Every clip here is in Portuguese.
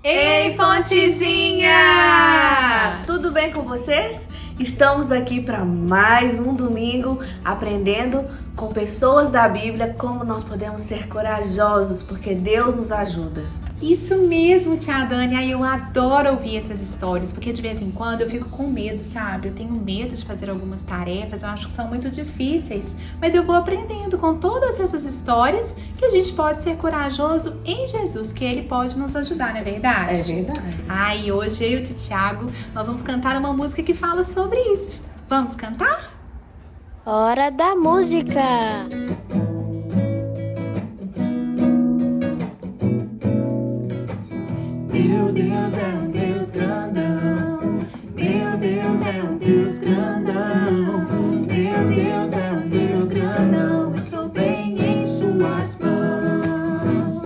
Ei, Pontezinha! Tudo bem com vocês? Estamos aqui para mais um domingo aprendendo com pessoas da Bíblia como nós podemos ser corajosos, porque Deus nos ajuda. Isso mesmo, tia Dani. Ai, eu adoro ouvir essas histórias, porque de vez em quando eu fico com medo, sabe? Eu tenho medo de fazer algumas tarefas, eu acho que são muito difíceis, mas eu vou aprendendo com todas essas histórias que a gente pode ser corajoso em Jesus, que Ele pode nos ajudar, não é verdade? É verdade. Ai, hoje eu e o tio Thiago, nós vamos cantar uma música que fala sobre isso. Vamos cantar? Hora da música! Meu Deus é um Deus grandão, meu Deus é um Deus grandão, meu Deus é um Deus grandão, estou bem em suas mãos.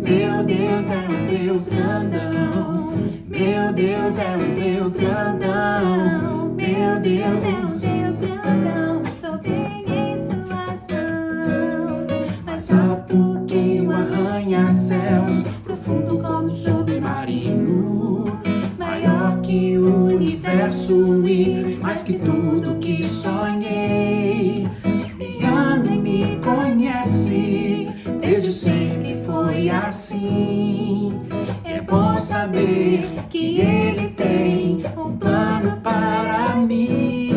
Meu Deus é um Deus grandão, meu Deus é um Deus grandão, meu Deus é um Deus grandão, estou bem em suas mãos. Mais alto que o arranha-céus, profundo como o submarino, maior que o universo e mais que tudo que sonhei. Me ama e me conhece, desde sempre foi assim. É bom saber que Ele tem um plano para mim.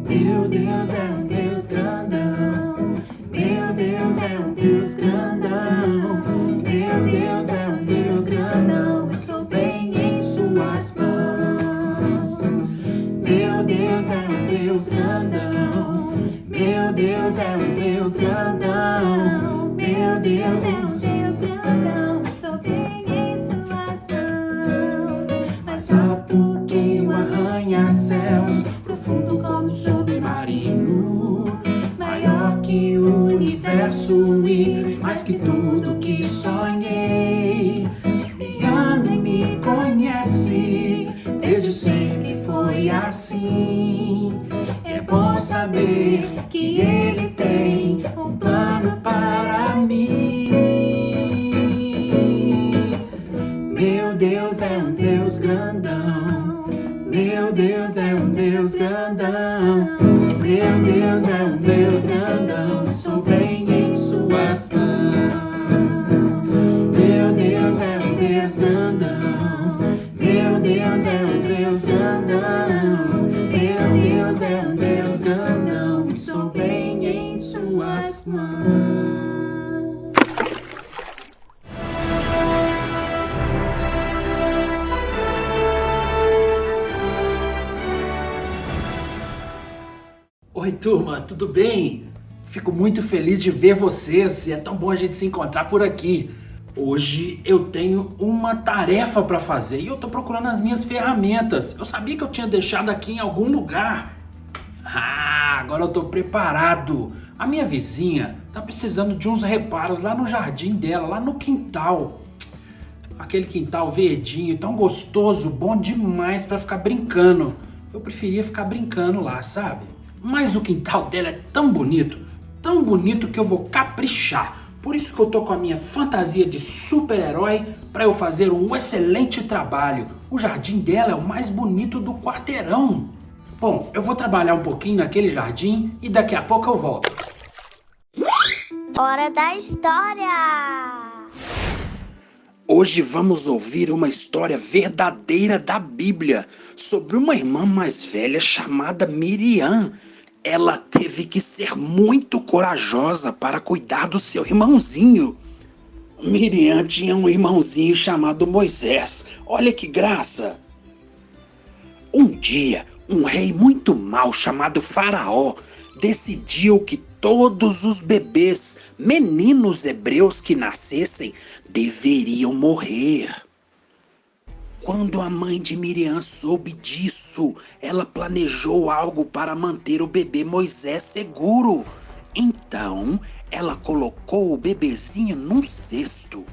Meu Deus é um Deus grandão, meu Deus é um Deus grandão, meu Deus é um Deus grandão, estou bem em suas mãos. Meu Deus é um Deus grandão, meu Deus é um Deus grandão, meu Deus é um Deus grandão, estou bem em suas mãos. Mais alto que o arranha-céus, profundo como o submarino, maior que o universo e mais que tudo que sonhei. Me ama e me conhece, desde sempre foi assim. É bom saber que Ele tem um plano para mim. Meu Deus é um Deus grandão, meu Deus é um Deus grandão, meu Deus é um Deus grandão, estou bem em suas mãos. Meu Deus é um Deus grandão, meu Deus é um Deus grandão, meu Deus é um Deus grandão, estou bem em suas mãos. Oi, turma, tudo bem? Fico muito feliz de ver vocês e é tão bom a gente se encontrar por aqui. Hoje eu tenho uma tarefa para fazer e eu tô procurando as minhas ferramentas. Eu sabia que eu tinha deixado aqui em algum lugar. Agora eu tô preparado. A minha vizinha tá precisando de uns reparos lá no jardim dela, lá no quintal. Aquele quintal verdinho, tão gostoso, bom demais para ficar brincando. Eu preferia ficar brincando lá, sabe? Mas o quintal dela é tão bonito que eu vou caprichar. Por isso que eu tô com a minha fantasia de super-herói para eu fazer um excelente trabalho. O jardim dela é o mais bonito do quarteirão. Bom, eu vou trabalhar um pouquinho naquele jardim e daqui a pouco eu volto. Hora da história! Hoje vamos ouvir uma história verdadeira da Bíblia sobre uma irmã mais velha chamada Miriam. Ela teve que ser muito corajosa para cuidar do seu irmãozinho. Miriam tinha um irmãozinho chamado Moisés. Olha que graça! Um dia, um rei muito mau chamado Faraó decidiu que todos os bebês, meninos hebreus que nascessem, deveriam morrer. Quando a mãe de Miriam soube disso, ela planejou algo para manter o bebê Moisés seguro. Então, ela colocou o bebezinho num cesto.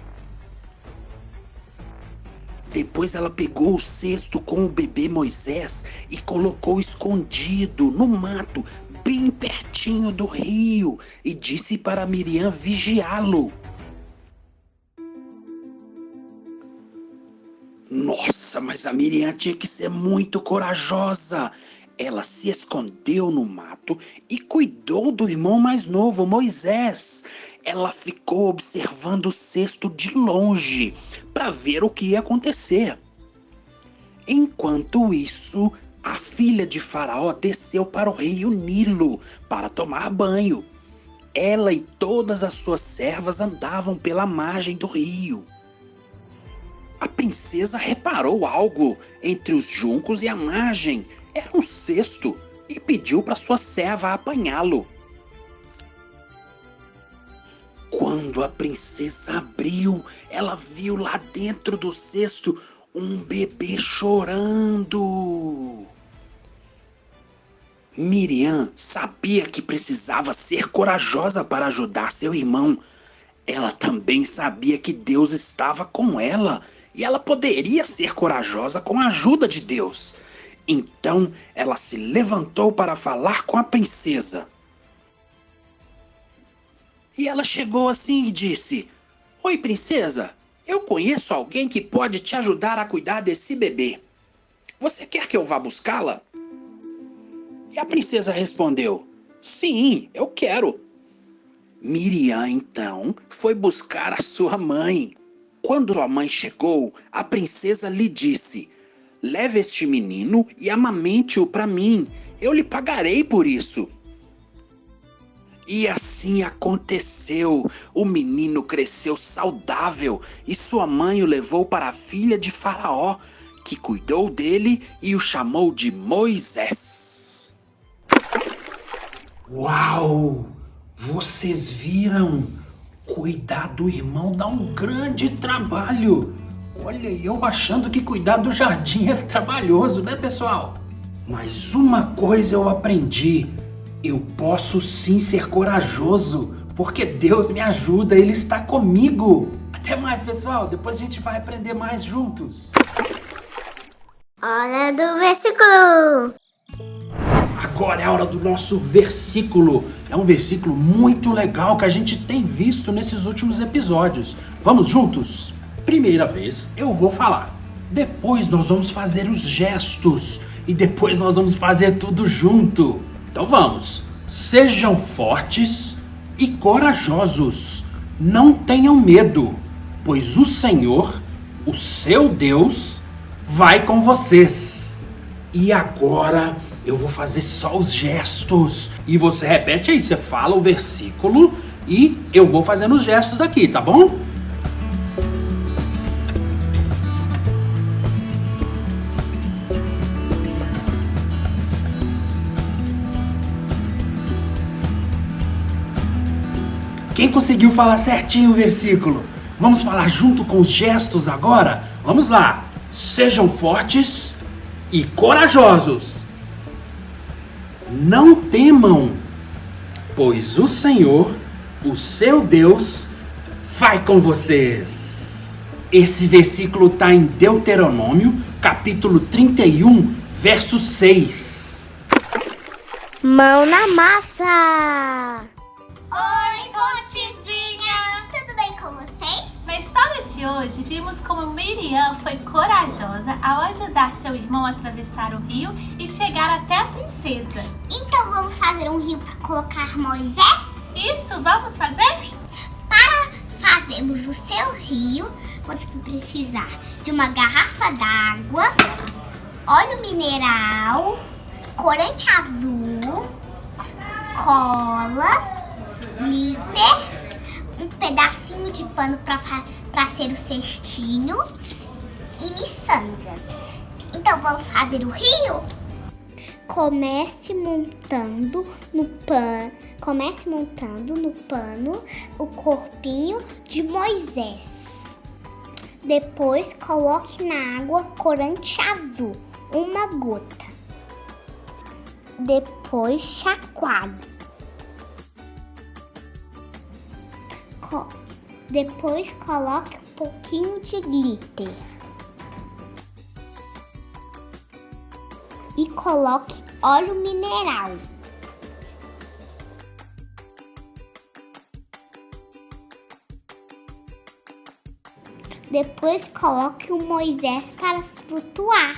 Depois ela pegou o cesto com o bebê Moisés e colocou escondido no mato, bem pertinho do rio, e disse para Miriam vigiá-lo. Nossa, mas a Miriam tinha que ser muito corajosa. Ela se escondeu no mato e cuidou do irmão mais novo, Moisés. Ela ficou observando o cesto de longe para ver o que ia acontecer. Enquanto isso, a filha de Faraó desceu para o rio Nilo para tomar banho. Ela e todas as suas servas andavam pela margem do rio. A princesa reparou algo entre os juncos e a margem. Era um cesto e pediu para sua serva apanhá-lo. Quando a princesa abriu, ela viu lá dentro do cesto um bebê chorando. Miriam sabia que precisava ser corajosa para ajudar seu irmão. Ela também sabia que Deus estava com ela e ela poderia ser corajosa com a ajuda de Deus. Então ela se levantou para falar com a princesa. E ela chegou assim e disse: "Oi, princesa, eu conheço alguém que pode te ajudar a cuidar desse bebê. Você quer que eu vá buscá-la?" E a princesa respondeu: "Sim, eu quero." Miriam então foi buscar a sua mãe. Quando a mãe chegou, a princesa lhe disse: "Leve este menino e amamente-o para mim. Eu lhe pagarei por isso." E assim aconteceu. O menino cresceu saudável e sua mãe o levou para a filha de Faraó, que cuidou dele e o chamou de Moisés. Uau! Vocês viram? Cuidar do irmão dá um grande trabalho. Olha, eu achando que cuidar do jardim era trabalhoso, né, pessoal? Mas uma coisa eu aprendi. Eu posso sim ser corajoso, porque Deus me ajuda, Ele está comigo. Até mais, pessoal. Depois a gente vai aprender mais juntos. Hora do versículo. Agora é a hora do nosso versículo. É um versículo muito legal que a gente tem visto nesses últimos episódios. Vamos juntos? Primeira vez eu vou falar. Depois nós vamos fazer os gestos. E depois nós vamos fazer tudo junto. Então vamos. Sejam fortes e corajosos. Não tenham medo, pois o Senhor, o seu Deus, vai com vocês. E agora eu vou fazer só os gestos. E você repete aí, você fala o versículo e eu vou fazendo os gestos daqui, tá bom? Quem conseguiu falar certinho o versículo? Vamos falar junto com os gestos agora? Vamos lá. Sejam fortes e corajosos. Não temam, pois o Senhor, o seu Deus, vai com vocês. Esse versículo está em Deuteronômio, capítulo 31, verso 6. Mão na massa. Oi, Pontezinha! Tudo bem com vocês? Na história de hoje, vimos como Miriam foi corajosa ao ajudar seu irmão a atravessar o rio e chegar até a princesa. Então vamos fazer um rio para colocar Moisés? Isso, vamos fazer? Para fazermos o seu rio, você vai precisar de uma garrafa d'água, óleo mineral, corante azul, cola, glitter, um pedacinho de pano para ser o cestinho e miçangas. Então vamos fazer o rio? Comece montando no pano o corpinho de Moisés. Depois coloque na água corante azul, uma gota. Depois chacoalhe. Depois coloque um pouquinho de glitter. E coloque óleo mineral. Depois coloque o Moisés para flutuar.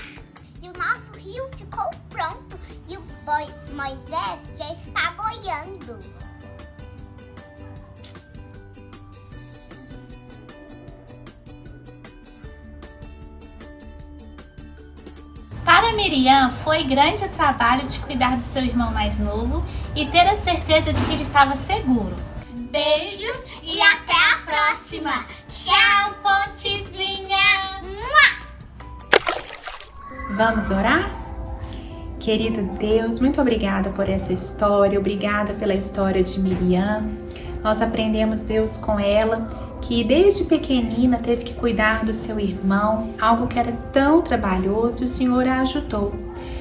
E o nosso rio ficou pronto e o Moisés já está boiando. Para Miriam, foi grande o trabalho de cuidar do seu irmão mais novo e ter a certeza de que ele estava seguro. Beijos e até a próxima. Tchau, Pontezinha. Vamos orar? Querido Deus, muito obrigada por essa história, obrigada pela história de Miriam. Nós aprendemos, Deus, com ela, que desde pequenina teve que cuidar do seu irmão, algo que era tão trabalhoso, e o Senhor a ajudou.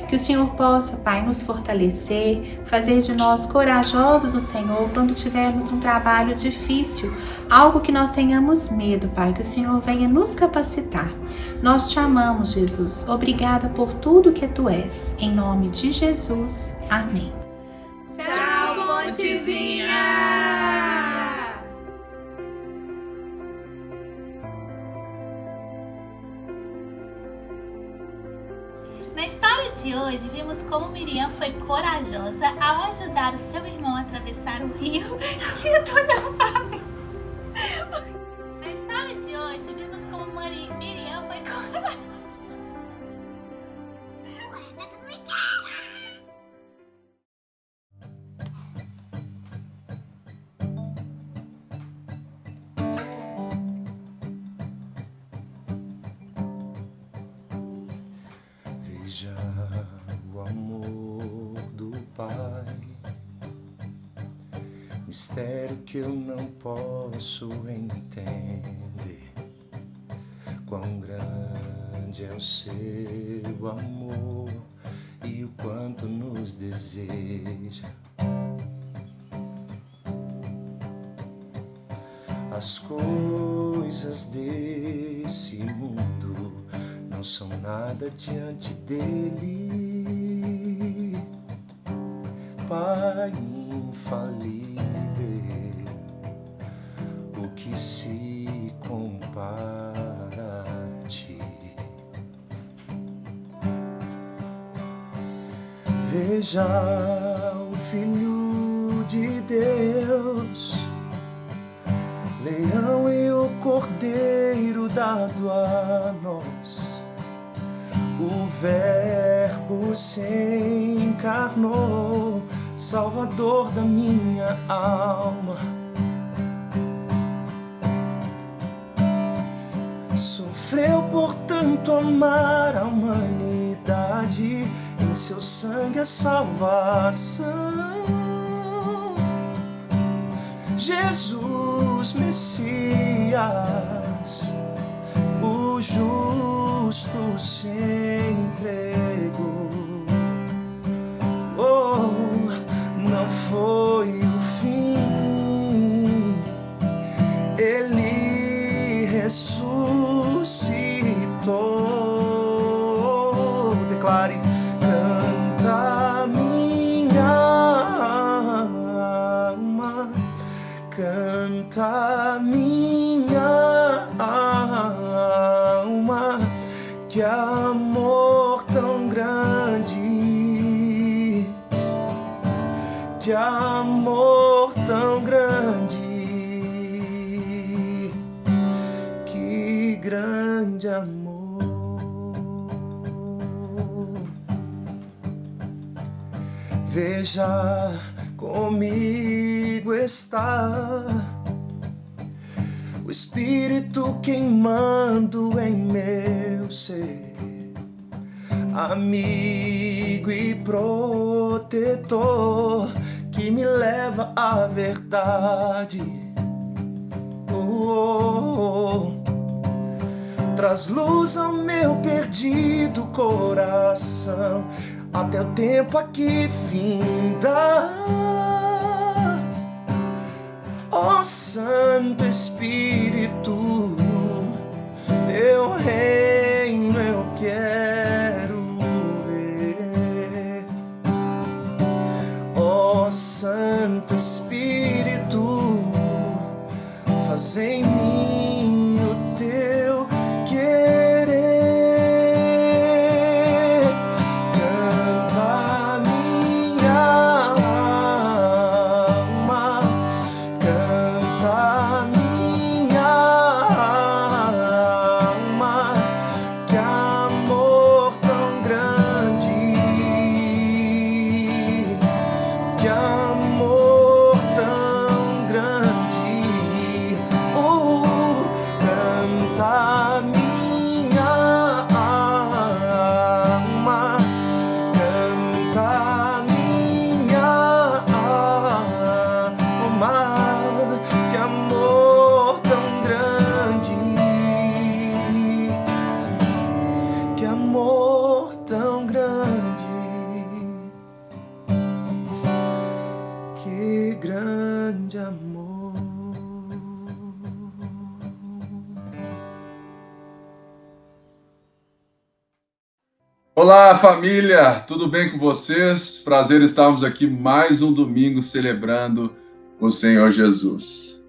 Que o Senhor possa, Pai, nos fortalecer, fazer de nós corajosos no Senhor quando tivermos um trabalho difícil, algo que nós tenhamos medo, Pai, que o Senhor venha nos capacitar. Nós te amamos, Jesus. Obrigada por tudo que Tu és. Em nome de Jesus. Amém. Tchau, Pontezinha! Na história de hoje, vimos como Miriam foi corajosa ao ajudar o seu irmão a atravessar o rio. Eu tô olhando pra mim. Na história de hoje, vimos como Miriam foi corajosa. Tá tudo mentira. Veja o amor do Pai, mistério que eu não posso entender. Quão grande é o seu amor e o quanto nos deseja. As coisas desse mundo não são nada diante dele, Pai infalível, o que se compara a ti. Veja o Filho de Deus, leão e o cordeiro dado a nós. O Verbo se encarnou, Salvador da minha alma. Sofreu por tanto amar a humanidade, em seu sangue a salvação. Jesus Messias, o justo se entregou. Oh, não foi o fim, ele ressuscitou. Declare: canta minha alma, canta minha alma, que amor tão grande, que amor tão grande, que grande amor. Veja, comigo está o Espírito queimando em meu ser, amigo e protetor, que me leva à verdade. traz luz ao meu perdido coração, até o tempo aqui finda. Ó Santo Espírito, teu reino eu quero ver. Ó Santo Espírito, faz em mim o teu querer. Canta minha alma, canta minha alma, que amor tão grande, que amor tão grande. Canta minha alma, canta minha alma, que amor tão grande, que amor tão grande, que grande amor. Olá, família! Tudo bem com vocês? Prazer estarmos aqui mais um domingo celebrando o Senhor Jesus.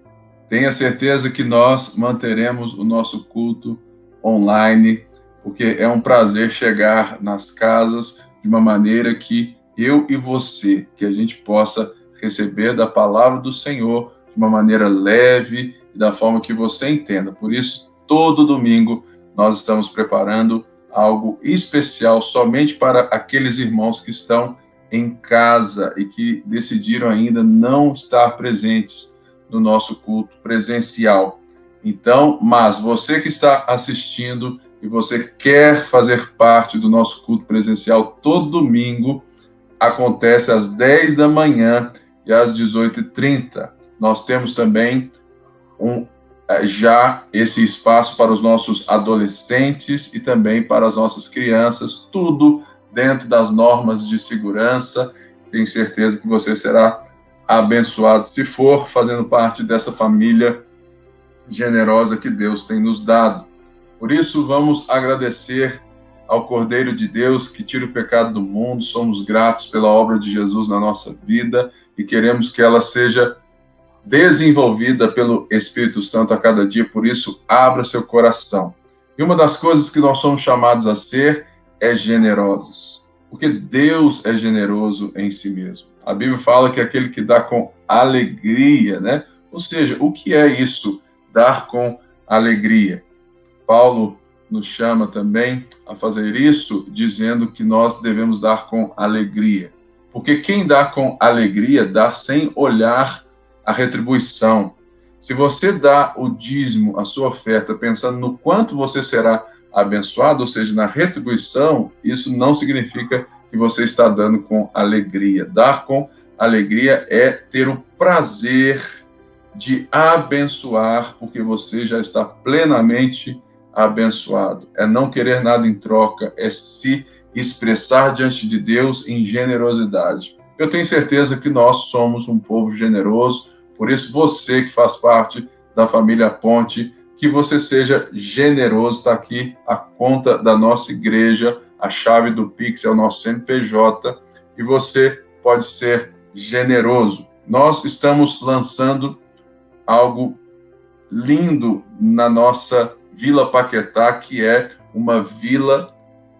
Tenha certeza que nós manteremos o nosso culto online, porque é um prazer chegar nas casas de uma maneira que eu e você, que a gente possa receber da palavra do Senhor de uma maneira leve e da forma que você entenda. Por isso, todo domingo nós estamos preparando algo especial somente para aqueles irmãos que estão em casa e que decidiram ainda não estar presentes no nosso culto presencial. Então, mas você que está assistindo e você quer fazer parte do nosso culto presencial todo domingo, acontece às 10 da manhã e às 18h30. Nós temos também já esse espaço para os nossos adolescentes e também para as nossas crianças, tudo dentro das normas de segurança. Tenho certeza que você será abençoado se for fazendo parte dessa família generosa que Deus tem nos dado. Por isso, vamos agradecer ao Cordeiro de Deus que tira o pecado do mundo. Somos gratos pela obra de Jesus na nossa vida e queremos que ela seja desenvolvida pelo Espírito Santo a cada dia. Por isso, abra seu coração. E uma das coisas que nós somos chamados a ser é generosos, porque Deus é generoso em si mesmo. A Bíblia fala que aquele que dá com alegria, né? Ou seja, o que é isso? Dar com alegria. Paulo nos chama também a fazer isso, dizendo que nós devemos dar com alegria. Porque quem dá com alegria, dá sem olhar a retribuição. Se você dá o dízimo, a sua oferta, pensando no quanto você será abençoado, ou seja, na retribuição, isso não significa que você está dando com alegria. Dar com alegria é ter o prazer de abençoar, porque você já está plenamente abençoado. É não querer nada em troca, é se expressar diante de Deus em generosidade. Eu tenho certeza que nós somos um povo generoso, por isso você que faz parte da família Ponte, que você seja generoso. Está aqui a conta da nossa igreja, a chave do Pix é o nosso CNPJ, e você pode ser generoso. Nós estamos lançando algo lindo na nossa Vila Paquetá, que é uma vila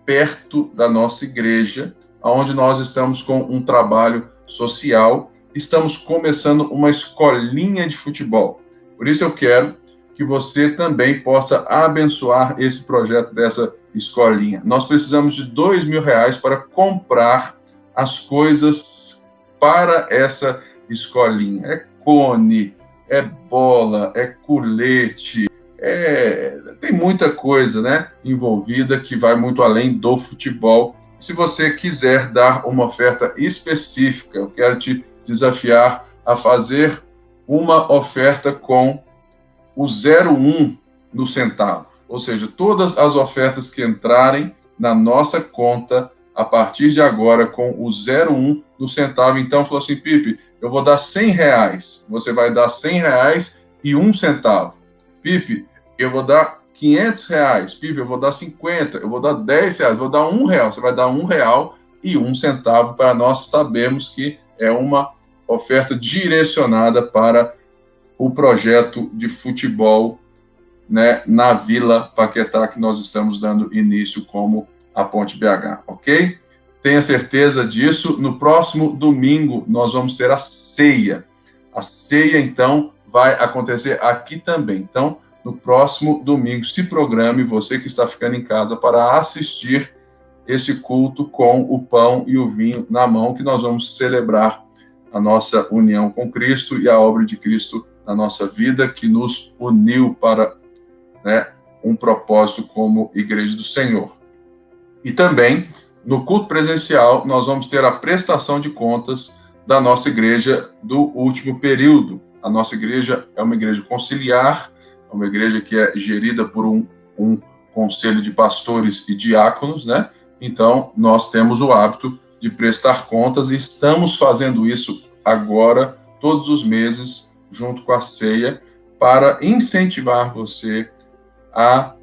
perto da nossa igreja, onde nós estamos com um trabalho social, estamos começando uma escolinha de futebol. Por isso eu quero que você também possa abençoar esse projeto dessa escolinha. Nós precisamos de R$2.000 para comprar as coisas para essa escolinha. É cone, é bola, é colete, tem muita coisa, né, envolvida que vai muito além do futebol. Se você quiser dar uma oferta específica, eu quero te desafiar a fazer uma oferta com o 01 no centavo. ou seja, todas as ofertas que entrarem na nossa conta a partir de agora com o 01 no centavo. Então, falou assim, Pipe, eu vou dar R$100, você vai dar R$100,01. Pipe, eu vou dar R$500, Pipe, eu vou dar 50, eu vou dar R$10, vou dar R$1, você vai dar R$1,01 para nós sabermos que é uma oferta direcionada para o projeto de futebol, né, na Vila Paquetá, que nós estamos dando início como a Ponte BH, ok? Tenha certeza disso. No próximo domingo, nós vamos ter a ceia. A ceia, então, vai acontecer aqui também. Então, no próximo domingo, se programe, você que está ficando em casa, para assistir esse culto com o pão e o vinho na mão, que nós vamos celebrar a nossa união com Cristo e a obra de Cristo na nossa vida, que nos uniu para, né, um propósito como Igreja do Senhor. E também, no culto presencial, nós vamos ter a prestação de contas da nossa igreja do último período. A nossa igreja é uma igreja conciliar, é uma igreja que é gerida por um conselho de pastores e diáconos, né? Então, nós temos o hábito de prestar contas e estamos fazendo isso agora, todos os meses, junto com a ceia, para incentivar você a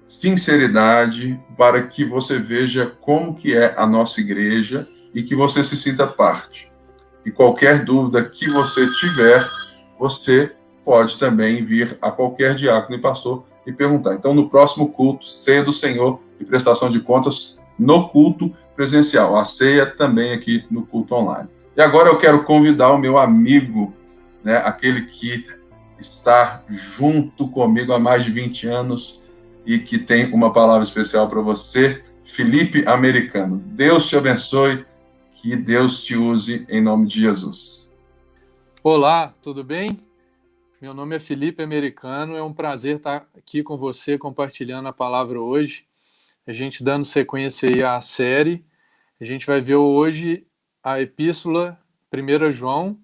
sinceridade, para que você veja como que é a nossa igreja e que você se sinta parte. E qualquer dúvida que você tiver, você pode também vir a qualquer diácono e pastor e perguntar. Então, no próximo culto, ceia do Senhor e prestação de contas no culto presencial. A ceia também aqui no culto online. E agora eu quero convidar o meu amigo, né, aquele que está junto comigo há mais de 20 anos, e que tem uma palavra especial para você, Felipe Americano. Deus te abençoe, que Deus te use em nome de Jesus. Olá, tudo bem? Meu nome é Felipe Americano, é um prazer estar aqui com você compartilhando a palavra hoje, a gente dando sequência aí à série. A gente vai ver hoje a epístola 1 João,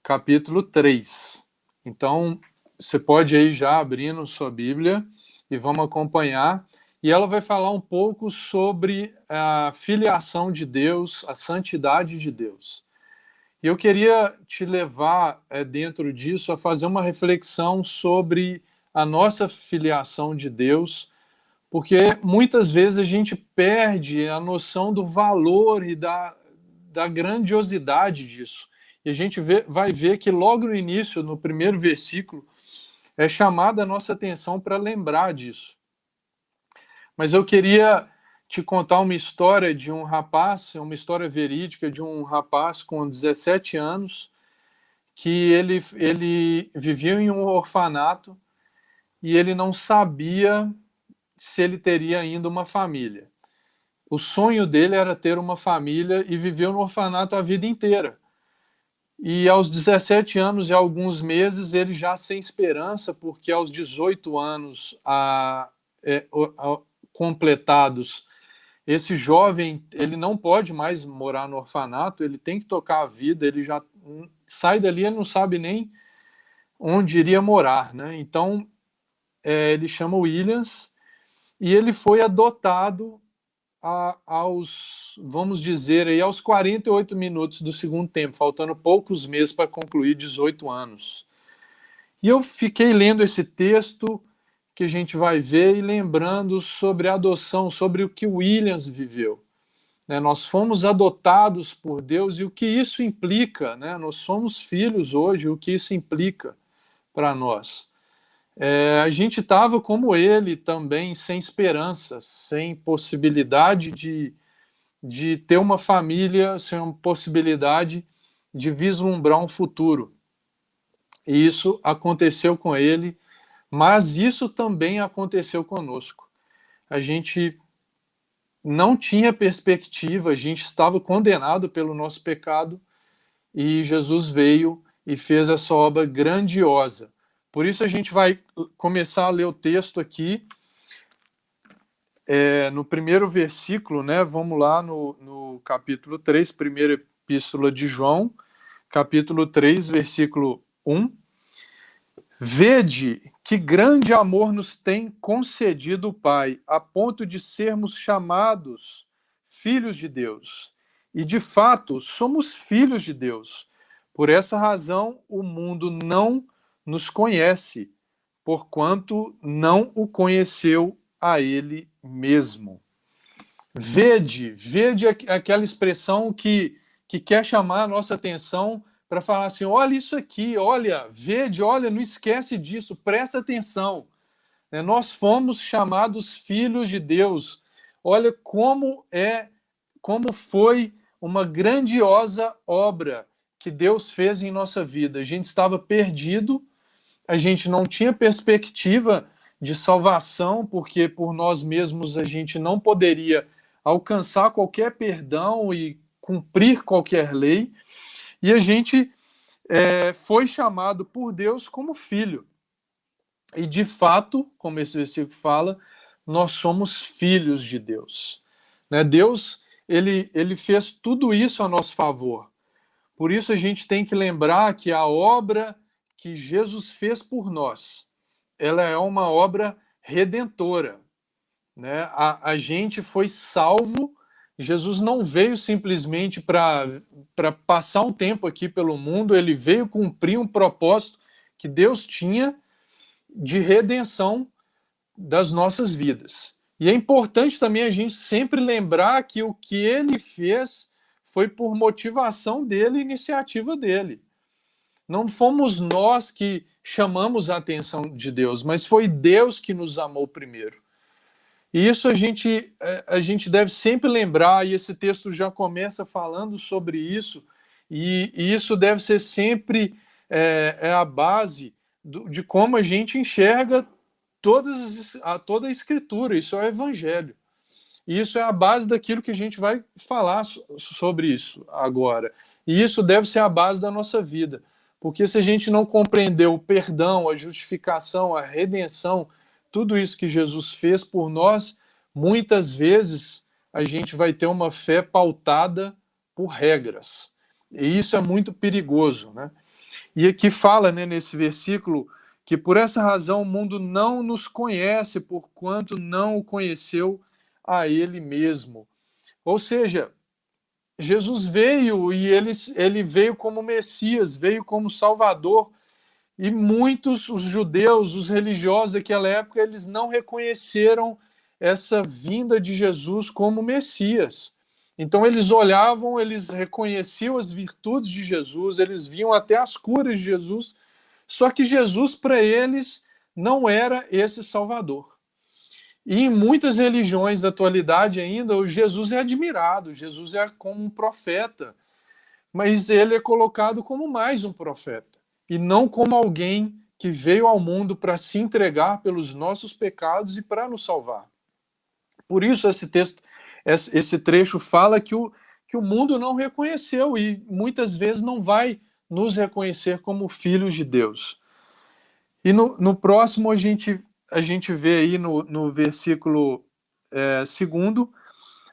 capítulo 3. Então, você pode aí já abrindo sua Bíblia e vamos acompanhar. E ela vai falar um pouco sobre a filiação de Deus, a santidade de Deus. E eu queria te levar dentro disso a fazer uma reflexão sobre a nossa filiação de Deus, porque muitas vezes a gente perde a noção do valor e da grandiosidade disso. E a gente vai ver que logo no início, no primeiro versículo, é chamada a nossa atenção para lembrar disso. Mas eu queria te contar uma história de um rapaz, uma história verídica de um rapaz com 17 anos, que ele vivia em um orfanato e ele não sabia se ele teria ainda uma família. O sonho dele era ter uma família e viveu no orfanato a vida inteira. E aos 17 anos e alguns meses, ele já sem esperança, porque aos 18 anos completados, esse jovem, ele não pode mais morar no orfanato, ele tem que tocar a vida, ele já sai dali, ele não sabe nem onde iria morar, né? Então, ele chama Williams e ele foi adotado vamos dizer, aí, aos 48 minutos do segundo tempo, faltando poucos meses para concluir 18 anos. E eu fiquei lendo esse texto que a gente vai ver e lembrando sobre a adoção, sobre o que Williams viveu. Né? Nós fomos adotados por Deus e o que isso implica, né? Nós somos filhos hoje, o que isso implica para nós. A gente estava como ele também, sem esperança, sem possibilidade de ter uma família, sem uma possibilidade de vislumbrar um futuro. E isso aconteceu com ele, mas isso também aconteceu conosco. A gente não tinha perspectiva, a gente estava condenado pelo nosso pecado e Jesus veio e fez essa obra grandiosa. Por isso a gente vai começar a ler o texto aqui, no primeiro versículo, né? Vamos lá no capítulo 3, primeira epístola de João, capítulo 3, versículo 1. Vede que grande amor nos tem concedido o Pai, a ponto de sermos chamados filhos de Deus. E, de fato, somos filhos de Deus. Por essa razão, o mundo não nos conhece, porquanto não o conheceu a ele mesmo. Vede aquela expressão que quer chamar a nossa atenção para falar assim, olha isso aqui, olha, vede, olha, não esquece disso, presta atenção. Nós fomos chamados filhos de Deus. Olha como foi uma grandiosa obra que Deus fez em nossa vida. A gente estava perdido, a gente não tinha perspectiva de salvação, porque por nós mesmos a gente não poderia alcançar qualquer perdão e cumprir qualquer lei, e a gente foi chamado por Deus como filho. E de fato, como esse versículo fala, nós somos filhos de Deus. Deus, ele fez tudo isso a nosso favor. Por isso a gente tem que lembrar que a obra que Jesus fez por nós, ela é uma obra redentora. A gente foi salvo. Jesus não veio simplesmente para passar um tempo aqui pelo mundo, ele veio cumprir um propósito que Deus tinha de redenção das nossas vidas. E é importante também a gente sempre lembrar que o que ele fez foi por motivação dele e iniciativa dele. Não fomos nós que chamamos a atenção de Deus, mas foi Deus que nos amou primeiro. E isso a gente deve sempre lembrar, e esse texto já começa falando sobre isso, e isso deve ser sempre a base de como a gente enxerga toda a Escritura. Isso é o Evangelho. E isso é a base daquilo que a gente vai falar sobre isso agora. E isso deve ser a base da nossa vida. Porque se a gente não compreender o perdão, a justificação, a redenção, tudo isso que Jesus fez por nós, muitas vezes a gente vai ter uma fé pautada por regras. E isso é muito perigoso. E aqui fala, nesse versículo, que por essa razão o mundo não nos conhece, porquanto não o conheceu a ele mesmo. Ou seja, Jesus veio e ele veio como Messias, veio como Salvador, e muitos, os judeus, os religiosos daquela época, eles não reconheceram essa vinda de Jesus como Messias. Então eles olhavam, eles reconheciam as virtudes de Jesus, eles viam até as curas de Jesus, só que Jesus para eles não era esse Salvador. E em muitas religiões da atualidade ainda, o Jesus é admirado, Jesus é como um profeta, mas ele é colocado como mais um profeta, e não como alguém que veio ao mundo para se entregar pelos nossos pecados e para nos salvar. Por isso esse trecho fala que o mundo não reconheceu e muitas vezes não vai nos reconhecer como filhos de Deus. E no próximo a gente vê aí no versículo 2,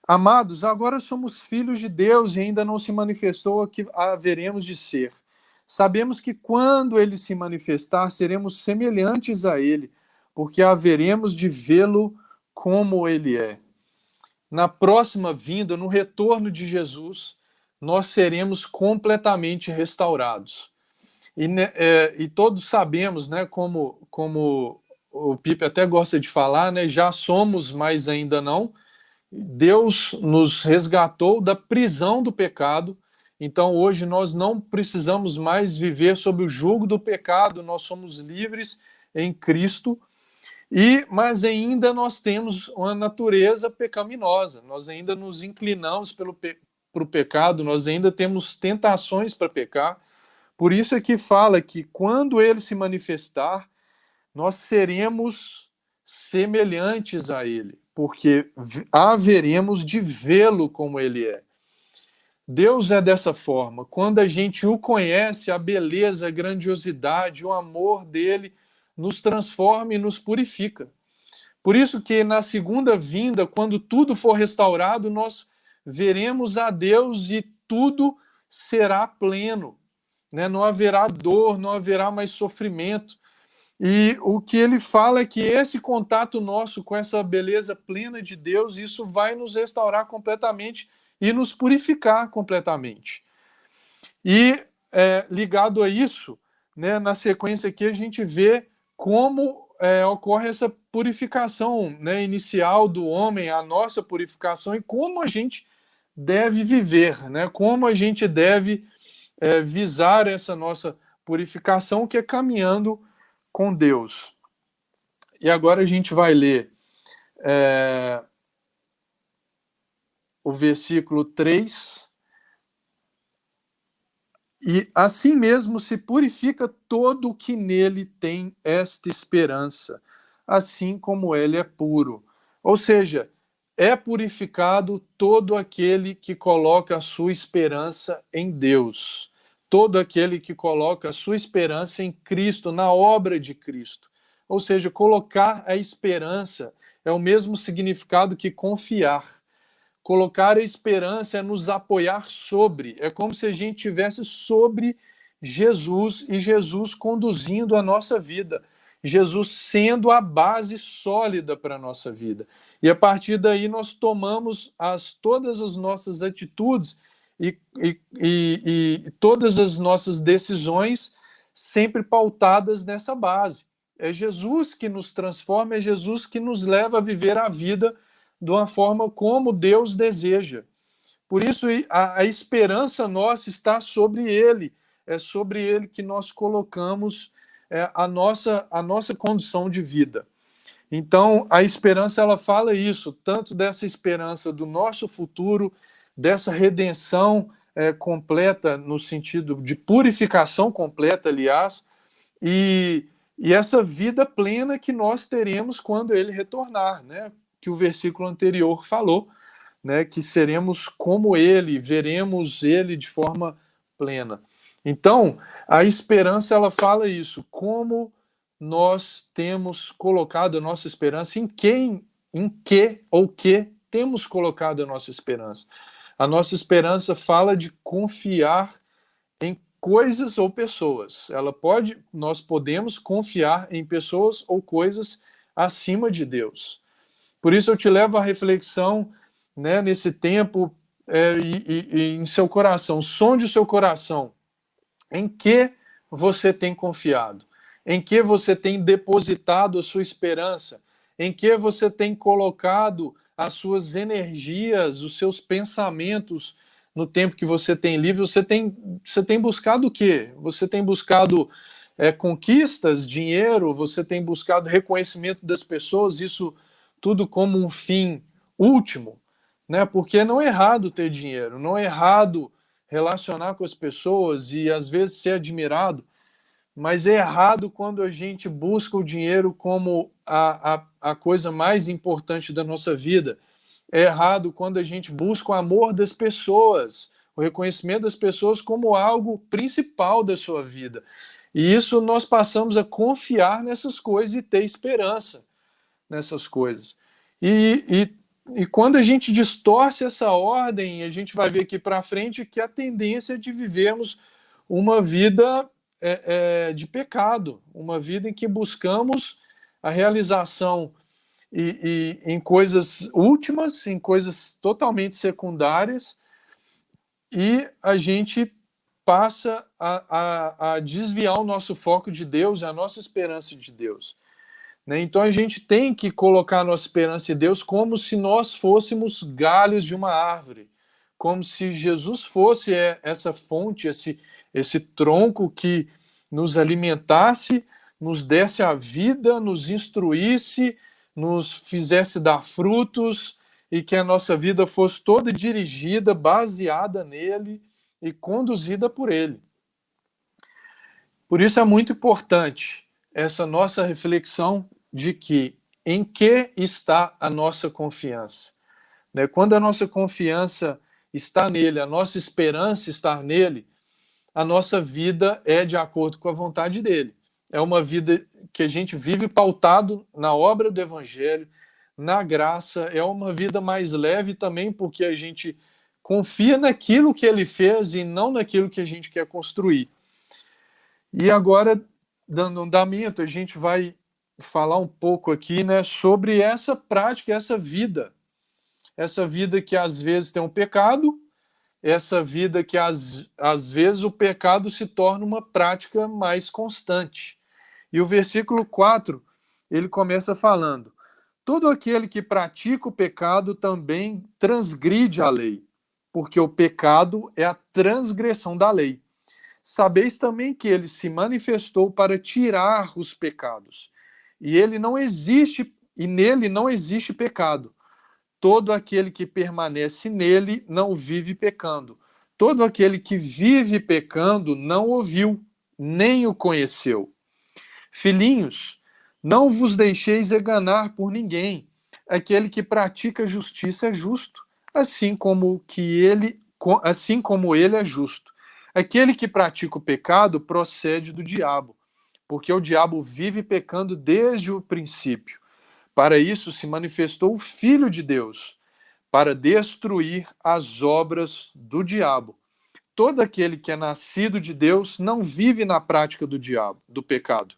amados, agora somos filhos de Deus e ainda não se manifestou o que haveremos de ser. Sabemos que quando ele se manifestar, seremos semelhantes a ele, porque haveremos de vê-lo como ele é. Na próxima vinda, no retorno de Jesus, nós seremos completamente restaurados. E todos sabemos, como o Pipe até gosta de falar, já somos, mas ainda não. Deus nos resgatou da prisão do pecado. Então hoje nós não precisamos mais viver sob o jugo do pecado, nós somos livres em Cristo, mas ainda nós temos uma natureza pecaminosa, nós ainda nos inclinamos para o pecado, nós ainda temos tentações para pecar. Por isso é que fala que quando ele se manifestar, nós seremos semelhantes a ele, porque haveremos de vê-lo como ele é. Deus é dessa forma. Quando a gente o conhece, a beleza, a grandiosidade, o amor dele nos transforma e nos purifica. Por isso que na segunda vinda, quando tudo for restaurado, nós veremos a Deus e tudo será pleno. Não haverá dor, não haverá mais sofrimento. E o que ele fala é que esse contato nosso com essa beleza plena de Deus, isso vai nos restaurar completamente e nos purificar completamente. E ligado a isso, né, na sequência aqui a gente vê como ocorre essa purificação, né, inicial do homem, a nossa purificação, e como a gente deve viver, né, como a gente deve visar essa nossa purificação, que é caminhando com Deus. E agora a gente vai ler o versículo 3. E assim mesmo se purifica todo o que nele tem esta esperança, assim como ele é puro. Ou seja, é purificado todo aquele que coloca a sua esperança em Deus, todo aquele que coloca a sua esperança em Cristo, na obra de Cristo. Ou seja, colocar a esperança é o mesmo significado que confiar. Colocar a esperança é nos apoiar sobre, é como se a gente estivesse sobre Jesus e Jesus conduzindo a nossa vida, Jesus sendo a base sólida para a nossa vida. E a partir daí nós tomamos todas as nossas atitudes e todas as nossas decisões sempre pautadas nessa base. É Jesus que nos transforma, é Jesus que nos leva a viver a vida de uma forma como Deus deseja. Por isso, a esperança nossa está sobre Ele. É sobre Ele que nós colocamos a nossa condição de vida. Então, a esperança, ela fala isso, tanto dessa esperança do nosso futuro, dessa redenção completa, no sentido de purificação completa, aliás, e essa vida plena que nós teremos quando Ele retornar, né? Que o versículo anterior falou, né, que seremos como Ele, veremos Ele de forma plena. Então, a esperança, ela fala isso, como nós temos colocado a nossa esperança, em que temos colocado a nossa esperança. A nossa esperança fala de confiar em coisas ou pessoas. Nós podemos confiar em pessoas ou coisas acima de Deus. Por isso eu te levo à reflexão, né, nesse tempo, e em seu coração. Sonde o seu coração. Em que você tem confiado? Em que você tem depositado a sua esperança? Em que você tem colocado as suas energias, os seus pensamentos no tempo que você tem livre? Você tem buscado o quê? Você tem buscado conquistas, dinheiro? Você tem buscado reconhecimento das pessoas? Isso tudo como um fim último, né? Porque não é errado ter dinheiro, não é errado relacionar com as pessoas e às vezes ser admirado, mas é errado quando a gente busca o dinheiro como a coisa mais importante da nossa vida. É errado quando a gente busca o amor das pessoas, o reconhecimento das pessoas como algo principal da sua vida. E isso nós passamos a confiar nessas coisas e ter esperança nessas coisas. E quando a gente distorce essa ordem, a gente vai ver aqui para frente que a tendência é de vivermos uma vida de pecado, uma vida em que buscamos a realização em coisas últimas, em coisas totalmente secundárias, e a gente passa a desviar o nosso foco de Deus, a nossa esperança de Deus. Então a gente tem que colocar a nossa esperança em Deus como se nós fôssemos galhos de uma árvore, como se Jesus fosse essa fonte, esse tronco que nos alimentasse, nos desse a vida, nos instruísse, nos fizesse dar frutos, e que a nossa vida fosse toda dirigida, baseada nele e conduzida por ele. Por isso é muito importante essa nossa reflexão de que em que está a nossa confiança. Quando a nossa confiança está nele, a nossa esperança está nele, a nossa vida é de acordo com a vontade dele. É uma vida que a gente vive pautado na obra do Evangelho, na graça, é uma vida mais leve também, porque a gente confia naquilo que ele fez e não naquilo que a gente quer construir. E agora, dando andamento, a gente vai falar um pouco aqui, né, sobre essa prática, essa vida que às vezes tem um pecado, essa vida que às vezes o pecado se torna uma prática mais constante. E o versículo 4, ele começa falando: todo aquele que pratica o pecado também transgride a lei, porque o pecado é a transgressão da lei. Sabeis também que ele se manifestou para tirar os pecados, e nele não existe pecado. Todo aquele que permanece nele não vive pecando. Todo aquele que vive pecando não o viu, nem o conheceu. Filhinhos, não vos deixeis enganar por ninguém. Aquele que pratica justiça é justo, assim como ele é justo. Aquele que pratica o pecado procede do diabo, porque o diabo vive pecando desde o princípio. Para isso se manifestou o Filho de Deus, para destruir as obras do diabo. Todo aquele que é nascido de Deus não vive na prática do pecado,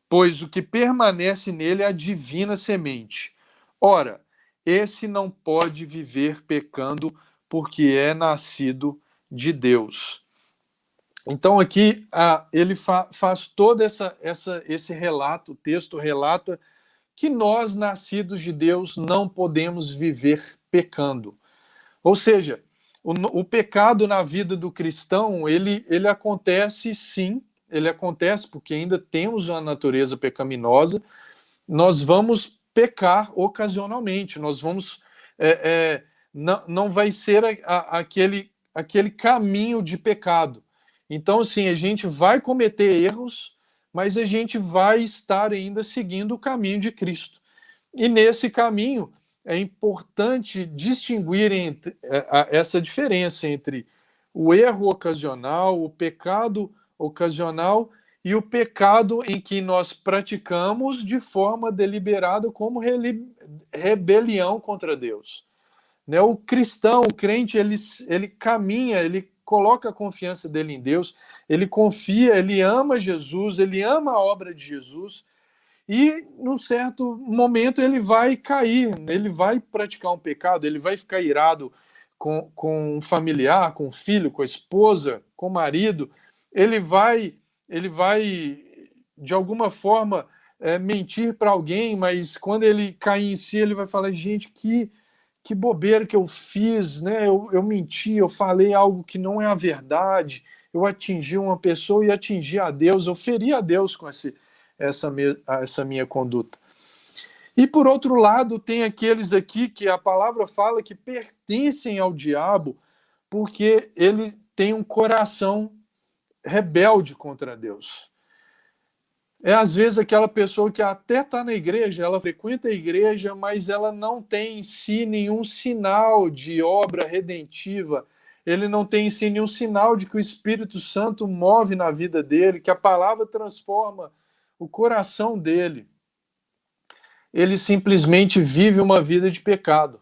pois o que permanece nele é a divina semente. Ora, esse não pode viver pecando, porque é nascido de Deus. Então aqui ele faz todo esse relato, o texto relata que nós, nascidos de Deus, não podemos viver pecando. Ou seja, o pecado na vida do cristão, ele acontece sim, ele acontece porque ainda temos uma natureza pecaminosa, nós vamos pecar ocasionalmente, nós vamos... não vai ser aquele caminho de pecado. Então, assim, a gente vai cometer erros, mas a gente vai estar ainda seguindo o caminho de Cristo. E nesse caminho é importante distinguir essa diferença entre o erro ocasional, o pecado ocasional e o pecado em que nós praticamos de forma deliberada como rebelião contra Deus. Né? O cristão, o crente, ele caminha, ele coloca a confiança dele em Deus, ele confia, ele ama Jesus, ele ama a obra de Jesus, e num certo momento ele vai cair, ele vai praticar um pecado, ele vai ficar irado com um familiar, com o filho, com a esposa, com o marido, ele vai de alguma forma mentir para alguém, mas quando ele cair em si, ele vai falar: gente, que bobeira que eu fiz, né? Eu menti, eu falei algo que não é a verdade, eu atingi uma pessoa e atingi a Deus, eu feri a Deus com essa minha conduta. E por outro lado, tem aqueles aqui que a palavra fala que pertencem ao diabo porque ele tem um coração rebelde contra Deus. É às vezes aquela pessoa que até está na igreja, ela frequenta a igreja, mas ela não tem em si nenhum sinal de obra redentiva, ele não tem em si nenhum sinal de que o Espírito Santo move na vida dele, que a palavra transforma o coração dele. Ele simplesmente vive uma vida de pecado.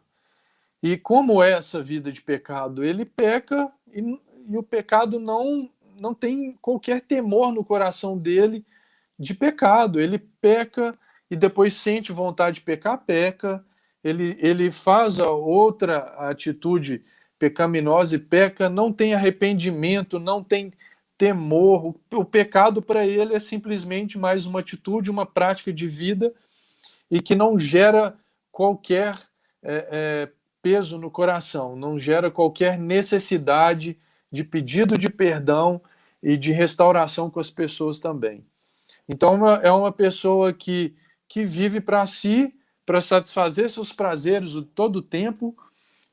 E como é essa vida de pecado? Ele peca e o pecado não tem qualquer temor no coração dele de pecado. Ele peca e depois sente vontade de pecar, peca. Ele faz a outra atitude pecaminosa e peca, não tem arrependimento, não tem temor. O pecado para ele é simplesmente mais uma atitude, uma prática de vida e que não gera qualquer peso no coração, não gera qualquer necessidade de pedido de perdão e de restauração com as pessoas também. Então é uma pessoa que vive para si, para satisfazer seus prazeres todo o tempo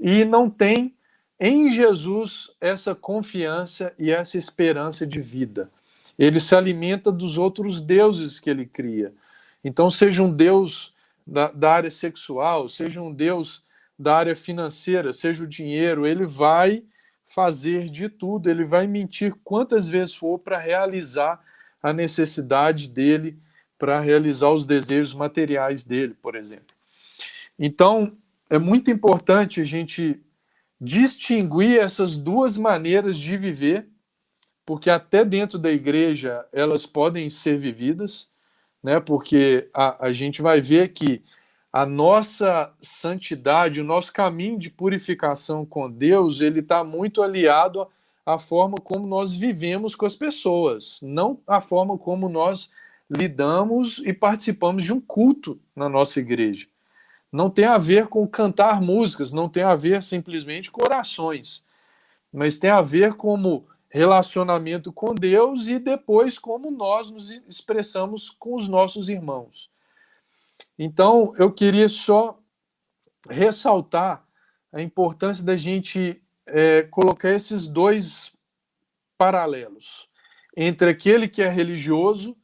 e não tem em Jesus essa confiança e essa esperança de vida. Ele se alimenta dos outros deuses que ele cria. Então, seja um Deus da área sexual, seja um Deus da área financeira, seja o dinheiro, ele vai fazer de tudo, ele vai mentir quantas vezes for para realizar a necessidade dele, para realizar os desejos materiais dele, por exemplo. Então, é muito importante a gente distinguir essas duas maneiras de viver, porque até dentro da igreja elas podem ser vividas, né? Porque a gente vai ver que a nossa santidade, o nosso caminho de purificação com Deus, ele está muito aliado à forma como nós vivemos com as pessoas, não a forma como nós lidamos e participamos de um culto na nossa igreja. Não tem a ver com cantar músicas, não tem a ver simplesmente com orações, mas tem a ver como relacionamento com Deus e depois como nós nos expressamos com os nossos irmãos. Então, eu queria só ressaltar a importância da gente colocar esses dois paralelos entre aquele que é religioso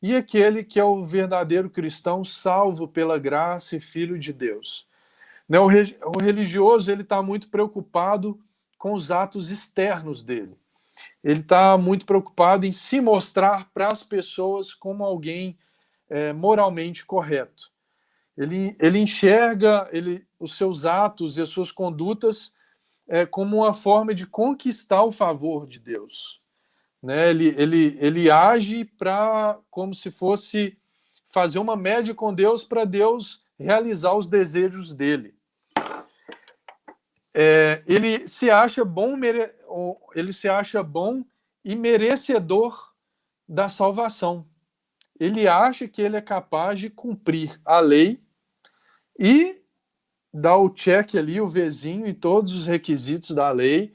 e aquele que é o verdadeiro cristão salvo pela graça e filho de Deus. Né, o religioso ele está muito preocupado com os atos externos dele. Ele está muito preocupado em se mostrar para as pessoas como alguém moralmente correto. Ele enxerga os seus atos e as suas condutas como uma forma de conquistar o favor de Deus. Né? Ele age como se fosse fazer uma média com Deus para Deus realizar os desejos dele. Ele se acha bom e merecedor da salvação. Ele acha que ele é capaz de cumprir a lei e dar o check ali, o Vzinho em todos os requisitos da lei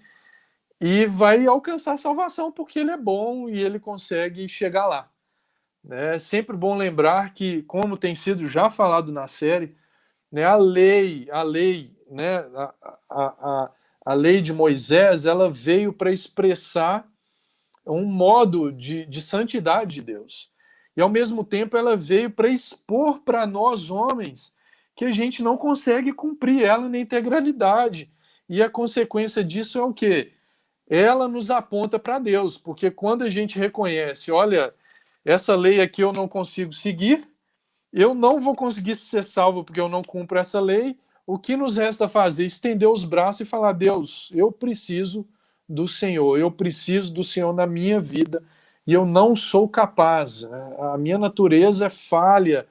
e vai alcançar a salvação porque ele é bom e ele consegue chegar lá. É sempre bom lembrar que, como tem sido já falado na série, né, a lei, né, a lei de Moisés, ela veio para expressar um modo de santidade de Deus. E, ao mesmo tempo, ela veio para expor para nós, homens, que a gente não consegue cumprir ela na integralidade. E a consequência disso é o quê? Ela nos aponta para Deus, porque quando a gente reconhece, olha, essa lei aqui eu não consigo seguir, eu não vou conseguir ser salvo porque eu não cumpro essa lei, o que nos resta fazer? Estender os braços e falar, Deus, eu preciso do Senhor, eu preciso do Senhor na minha vida, e eu não sou capaz, a minha natureza é falha,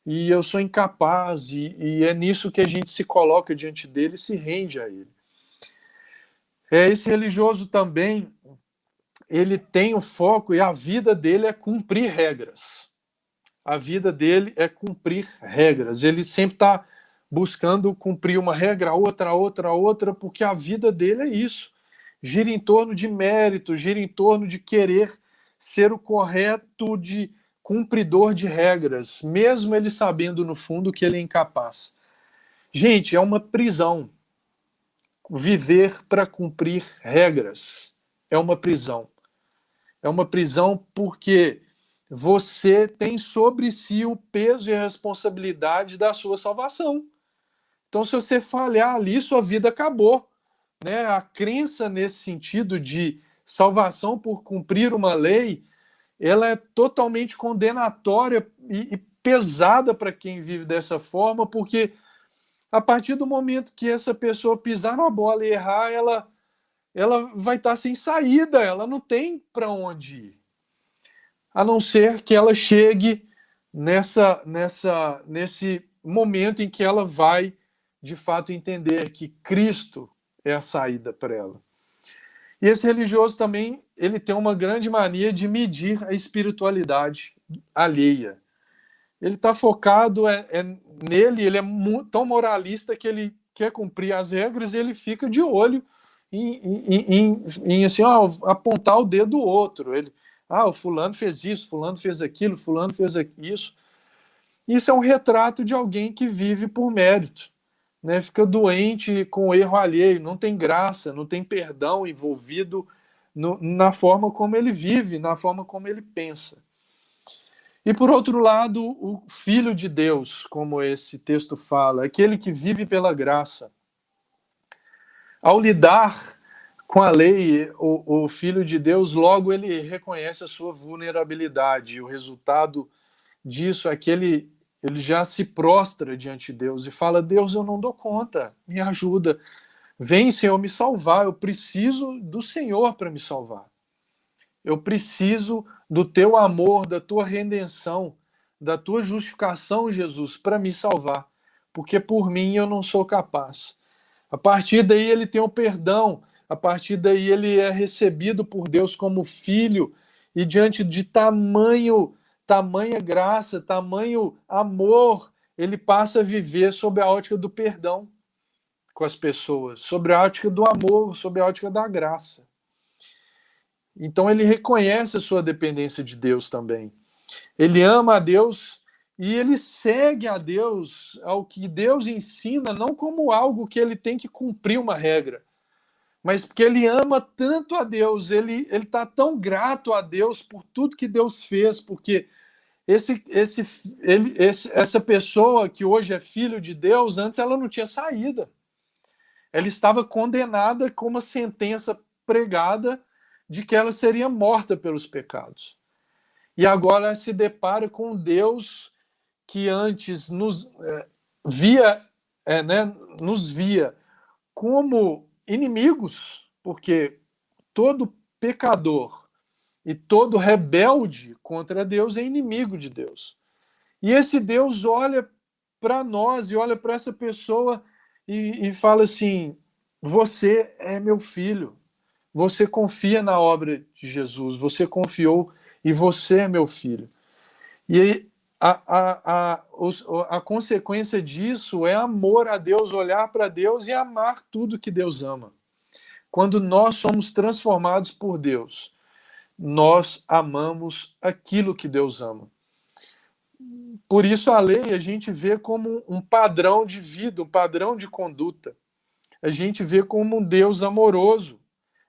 e eu sou incapaz, e é nisso que a gente se coloca diante dele e se rende a ele. Esse religioso também, ele tem o foco, e a vida dele é cumprir regras. A vida dele é cumprir regras. Ele sempre está buscando cumprir uma regra, outra, porque a vida dele é isso. Gira em torno de mérito, gira em torno de querer ser o correto de cumpridor de regras, mesmo ele sabendo no fundo que ele é incapaz. Gente, é uma prisão. Viver para cumprir regras é uma prisão. É uma prisão porque você tem sobre si o peso e a responsabilidade da sua salvação. Então, se você falhar ali, sua vida acabou. Né? A crença nesse sentido de salvação por cumprir uma lei, ela é totalmente condenatória e pesada para quem vive dessa forma, porque a partir do momento que essa pessoa pisar na bola e errar, ela vai estar sem saída, ela não tem para onde ir. A não ser que ela chegue nesse momento em que ela vai, de fato, entender que Cristo é a saída para ela. E esse religioso também, ele tem uma grande mania de medir a espiritualidade alheia. Ele está focado nele, ele é tão moralista que ele quer cumprir as regras e ele fica de olho em assim, apontar o dedo do outro. O fulano fez isso, fulano fez aquilo, fulano fez isso. Isso é um retrato de alguém que vive por mérito. Né? Fica doente com o erro alheio, não tem graça, não tem perdão envolvido na forma como ele vive, na forma como ele pensa. E, por outro lado, o Filho de Deus, como esse texto fala, aquele que vive pela graça. Ao lidar com a lei, o Filho de Deus, logo ele reconhece a sua vulnerabilidade. E o resultado disso é que ele já se prostra diante de Deus e fala, Deus, eu não dou conta, me ajuda. Vem, Senhor, me salvar, eu preciso do Senhor para me salvar. eu preciso do teu amor, da tua redenção, da tua justificação, Jesus, para me salvar, porque por mim eu não sou capaz. A partir daí ele tem o perdão, a partir daí ele é recebido por Deus como filho, e diante de tamanha graça, tamanho amor, ele passa a viver sob a ótica do perdão com as pessoas, sob a ótica do amor, sob a ótica da graça. Então ele reconhece a sua dependência de Deus também. Ele ama a Deus e ele segue a Deus, ao que Deus ensina, não como algo que ele tem que cumprir uma regra, mas porque ele ama tanto a Deus, ele está tão grato a Deus por tudo que Deus fez, porque essa pessoa que hoje é filho de Deus, antes ela não tinha saída. Ela estava condenada com uma sentença pregada de que ela seria morta pelos pecados. E agora ela se depara com Deus que antes nos via como inimigos, porque todo pecador e todo rebelde contra Deus é inimigo de Deus. E esse Deus olha para nós e olha para essa pessoa e fala assim: você é meu filho, você confia na obra de Jesus, você confiou e você é meu filho. E aí, a consequência disso é amor a Deus, olhar para Deus e amar tudo que Deus ama. Quando nós somos transformados por Deus, nós amamos aquilo que Deus ama. Por isso a lei a gente vê como um padrão de vida, um padrão de conduta. A gente vê como um Deus amoroso.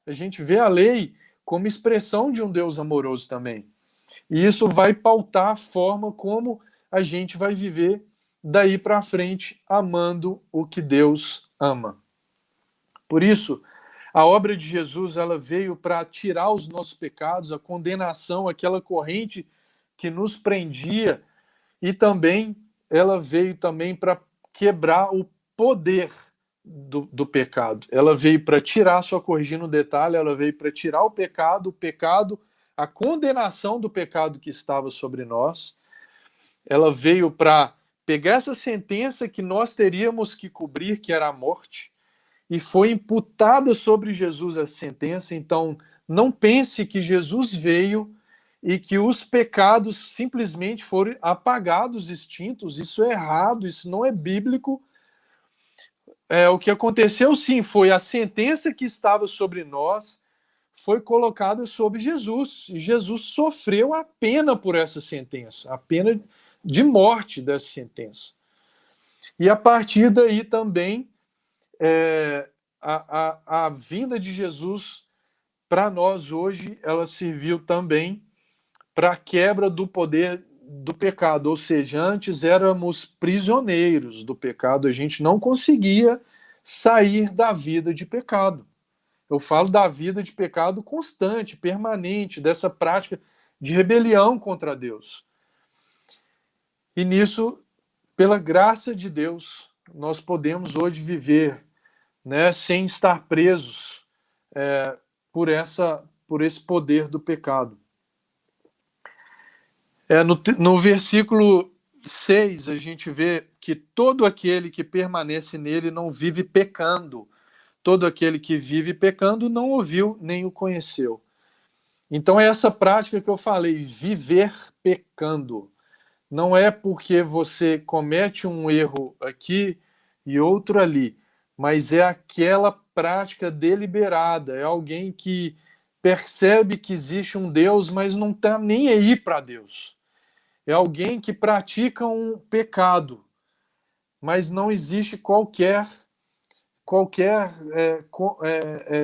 A gente vê a lei como expressão de um Deus amoroso também. E isso vai pautar a forma como a gente vai viver daí para frente, amando o que Deus ama. Por isso, a obra de Jesus ela veio para tirar os nossos pecados, a condenação, aquela corrente que nos prendia, e também ela veio também para quebrar o poder do pecado. Ela veio para tirar, só corrigindo um detalhe, ela veio para tirar o pecado, a condenação do pecado que estava sobre nós. Ela veio para pegar essa sentença que nós teríamos que cobrir, que era a morte, e foi imputada sobre Jesus essa sentença. Então, não pense que Jesus veio e que os pecados simplesmente foram apagados, extintos. Isso é errado, isso não é bíblico. O que aconteceu, sim, foi a sentença que estava sobre nós foi colocada sobre Jesus. E Jesus sofreu a pena por essa sentença, a pena de morte dessa sentença. E a partir daí também, a vinda de Jesus para nós hoje, ela serviu também para a quebra do poder do pecado, ou seja, antes éramos prisioneiros do pecado, a gente não conseguia sair da vida de pecado. Eu falo da vida de pecado constante, permanente, dessa prática de rebelião contra Deus. E nisso, pela graça de Deus, nós podemos hoje viver, né, sem estar presos por esse poder do pecado. No versículo 6, a gente vê que todo aquele que permanece nele não vive pecando. Todo aquele que vive pecando não ouviu nem o conheceu. Então é essa prática que eu falei, viver pecando. Não é porque você comete um erro aqui e outro ali, mas é aquela prática deliberada, é alguém que percebe que existe um Deus, mas não está nem aí para Deus. É alguém que pratica um pecado, mas não existe qualquer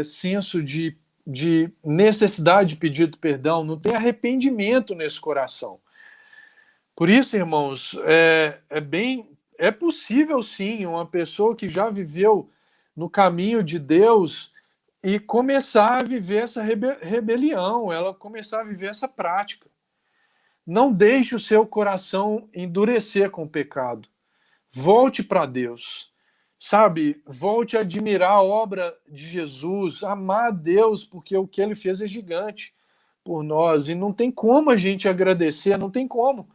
senso de necessidade de pedir perdão, não tem arrependimento nesse coração. Por isso, irmãos, é possível sim uma pessoa que já viveu no caminho de Deus e começar a viver essa rebelião, ela começar a viver essa prática. Não deixe o seu coração endurecer com o pecado. Volte para Deus. Sabe, volte a admirar a obra de Jesus, amar a Deus, porque o que ele fez é gigante. por nós, e não tem como a gente agradecer, não tem como.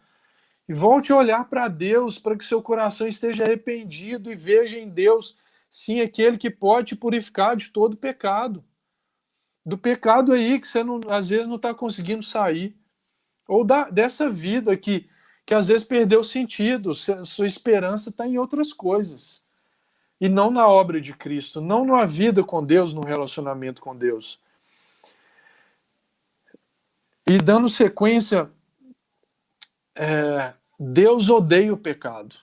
E volte a olhar para Deus, para que seu coração esteja arrependido e veja em Deus, sim, aquele que pode te purificar de todo pecado. Do pecado aí que você não, às vezes não está conseguindo sair. Ou dessa vida que às vezes perdeu sentido, sua esperança está em outras coisas. E não na obra de Cristo, não na vida com Deus, no relacionamento com Deus. E dando sequência, Deus odeia o pecado.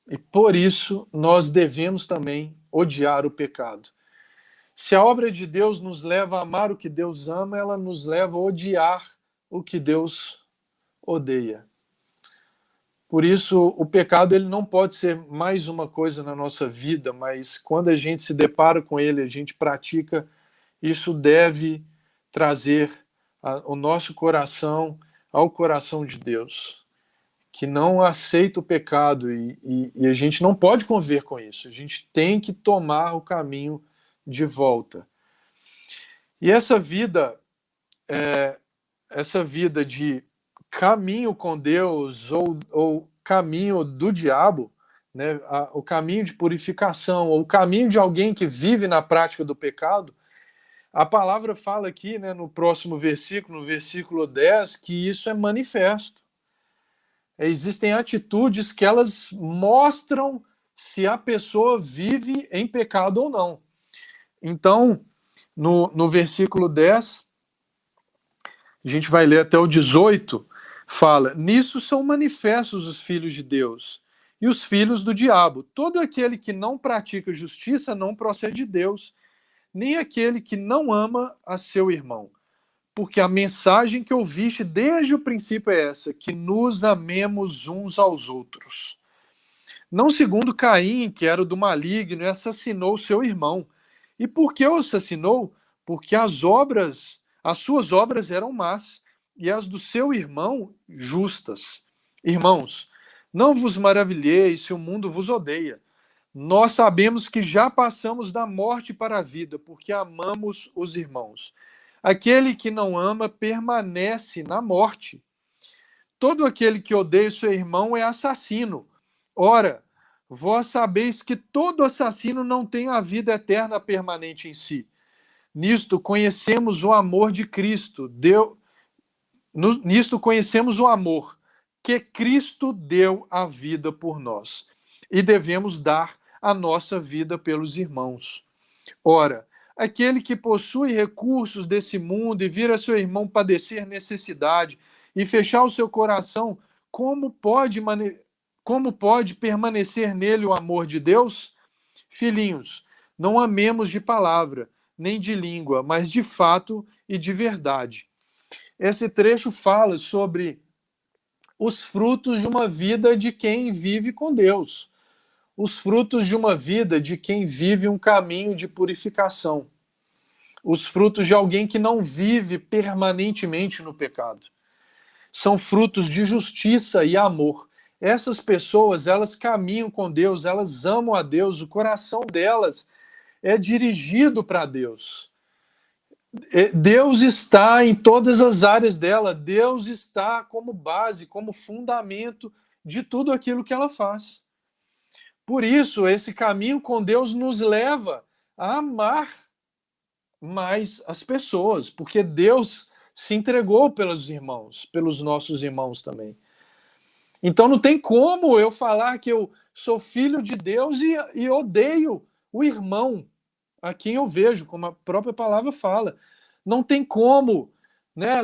E por isso nós devemos também odiar o pecado. Se a obra de Deus nos leva a amar o que Deus ama, ela nos leva a odiar o que Deus odeia. Por isso, o pecado ele não pode ser mais uma coisa na nossa vida, mas quando a gente se depara com ele, a gente pratica, isso deve trazer o nosso coração ao coração de Deus, que não aceita o pecado e a gente não pode conviver com isso. A gente tem que tomar o caminho de volta. E essa vida de caminho com Deus ou caminho do diabo, né, o caminho de purificação, ou o caminho de alguém que vive na prática do pecado, a palavra fala aqui, né, no próximo versículo, no versículo 10, que isso é manifesto. Existem atitudes que elas mostram se a pessoa vive em pecado ou não. Então, no versículo 10, a gente vai ler até o 18, fala: nisso são manifestos os filhos de Deus e os filhos do diabo. Todo aquele que não pratica justiça não procede de Deus, nem aquele que não ama a seu irmão. Porque a mensagem que ouviste desde o princípio é essa, que nos amemos uns aos outros. Não segundo Caim, que era do maligno, e assassinou seu irmão. E por que o assassinou? Porque as suas obras eram más, e as do seu irmão justas. Irmãos, não vos maravilheis se o mundo vos odeia. Nós sabemos que já passamos da morte para a vida, porque amamos os irmãos. Aquele que não ama permanece na morte. Todo aquele que odeia seu irmão é assassino. Ora, vós sabeis que todo assassino não tem a vida eterna permanente em si. Nisto conhecemos o amor de Cristo. Nisto conhecemos o amor que Cristo deu a vida por nós. E devemos dar a nossa vida pelos irmãos. Ora, aquele que possui recursos desse mundo e vira seu irmão padecer necessidade e fechar o seu coração, como pode permanecer nele o amor de Deus? Filhinhos, não amemos de palavra, nem de língua, mas de fato e de verdade. Esse trecho fala sobre os frutos de uma vida de quem vive com Deus. Os frutos de uma vida de quem vive um caminho de purificação. Os frutos de alguém que não vive permanentemente no pecado. São frutos de justiça e amor. Essas pessoas, elas caminham com Deus, elas amam a Deus, o coração delas é dirigido para Deus. Deus está em todas as áreas dela, Deus está como base, como fundamento de tudo aquilo que ela faz. Por isso, esse caminho com Deus nos leva a amar mais as pessoas, porque Deus se entregou pelos irmãos, pelos nossos irmãos também. Então não tem como eu falar que eu sou filho de Deus e odeio o irmão a quem eu vejo, como a própria palavra fala. Não tem como, né?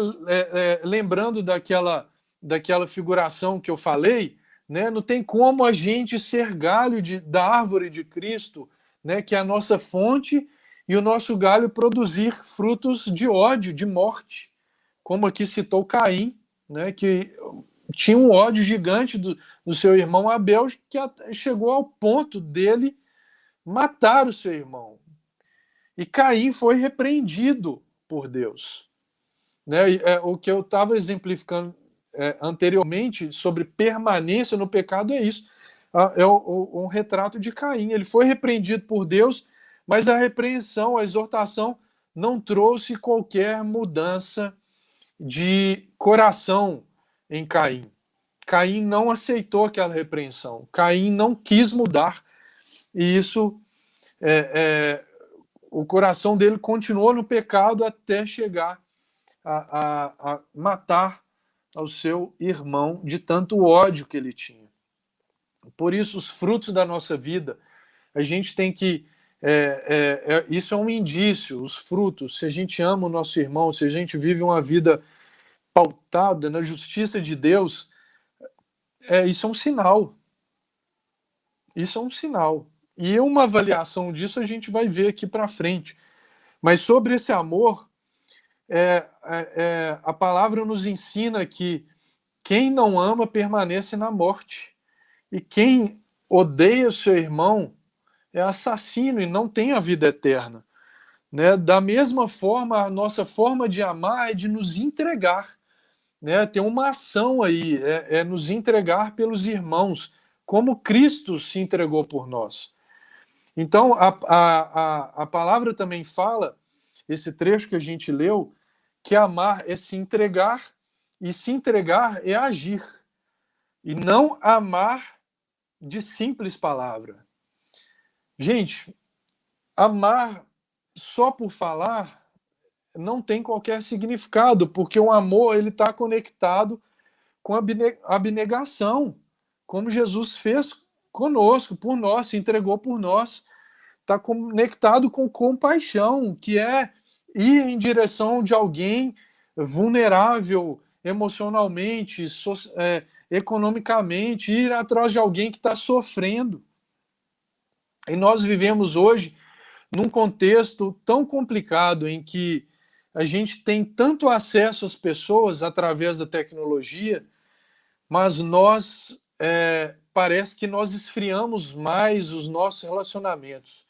Lembrando daquela figuração que eu falei, né? Não tem como a gente ser galho da árvore de Cristo, né? Que é a nossa fonte, e o nosso galho produzir frutos de ódio, de morte. Como aqui citou Caim, né? Que tinha um ódio gigante do seu irmão Abel, que chegou ao ponto dele matar o seu irmão. E Caim foi repreendido por Deus. Né? O que eu estava exemplificando anteriormente sobre permanência no pecado é isso. É um retrato de Caim. Ele foi repreendido por Deus, mas a repreensão, a exortação, não trouxe qualquer mudança de coração em Caim. Caim não aceitou aquela repreensão. Caim não quis mudar. E isso, o coração dele continuou no pecado até chegar a matar ao seu irmão de tanto ódio que ele tinha. Por isso, os frutos da nossa vida, a gente tem que... isso é um indício, os frutos. Se a gente ama o nosso irmão, se a gente vive uma vida pautada na justiça de Deus, isso é um sinal. Isso é um sinal. E uma avaliação disso a gente vai ver aqui para frente. Mas sobre esse amor, a palavra nos ensina que quem não ama permanece na morte. E quem odeia o seu irmão é assassino e não tem a vida eterna. Né? Da mesma forma, a nossa forma de amar é de nos entregar. Né? Tem uma ação aí, nos entregar pelos irmãos, como Cristo se entregou por nós. Então, a palavra também fala, esse trecho que a gente leu, que amar é se entregar, e se entregar é agir. E não amar de simples palavra. Gente, amar só por falar não tem qualquer significado, porque o amor ele está conectado com a abnegação, como Jesus fez conosco, por nós, se entregou por nós. Está conectado com compaixão, que é ir em direção de alguém vulnerável emocionalmente, economicamente, ir atrás de alguém que está sofrendo. E nós vivemos hoje num contexto tão complicado em que a gente tem tanto acesso às pessoas através da tecnologia, mas parece que nós esfriamos mais os nossos relacionamentos.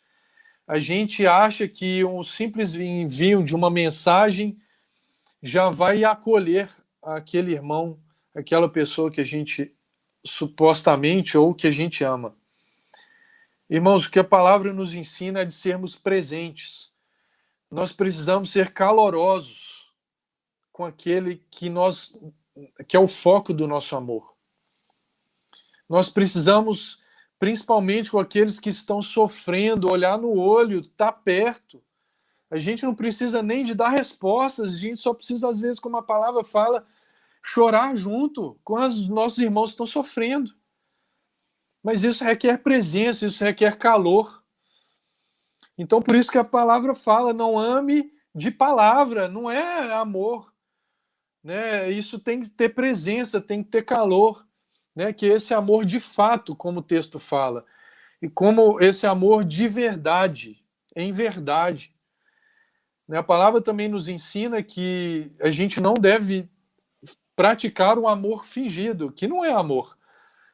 A gente acha que um simples envio de uma mensagem já vai acolher aquele irmão, aquela pessoa que a gente supostamente ou que a gente ama. Irmãos, o que a palavra nos ensina é de sermos presentes. Nós precisamos ser calorosos com aquele que é o foco do nosso amor. Nós precisamos, principalmente com aqueles que estão sofrendo, olhar no olho, estar perto. A gente não precisa nem de dar respostas, a gente só precisa, às vezes, como a palavra fala, chorar junto com os nossos irmãos que estão sofrendo. Mas isso requer presença, isso requer calor. Então, por isso que a palavra fala, não ame de palavra, não é amor. Né? Isso tem que ter presença, tem que ter calor. Né? Que esse amor de fato, como o texto fala, e como esse amor de verdade, em verdade. Né? A palavra também nos ensina que a gente não deve praticar um amor fingido, que não é amor,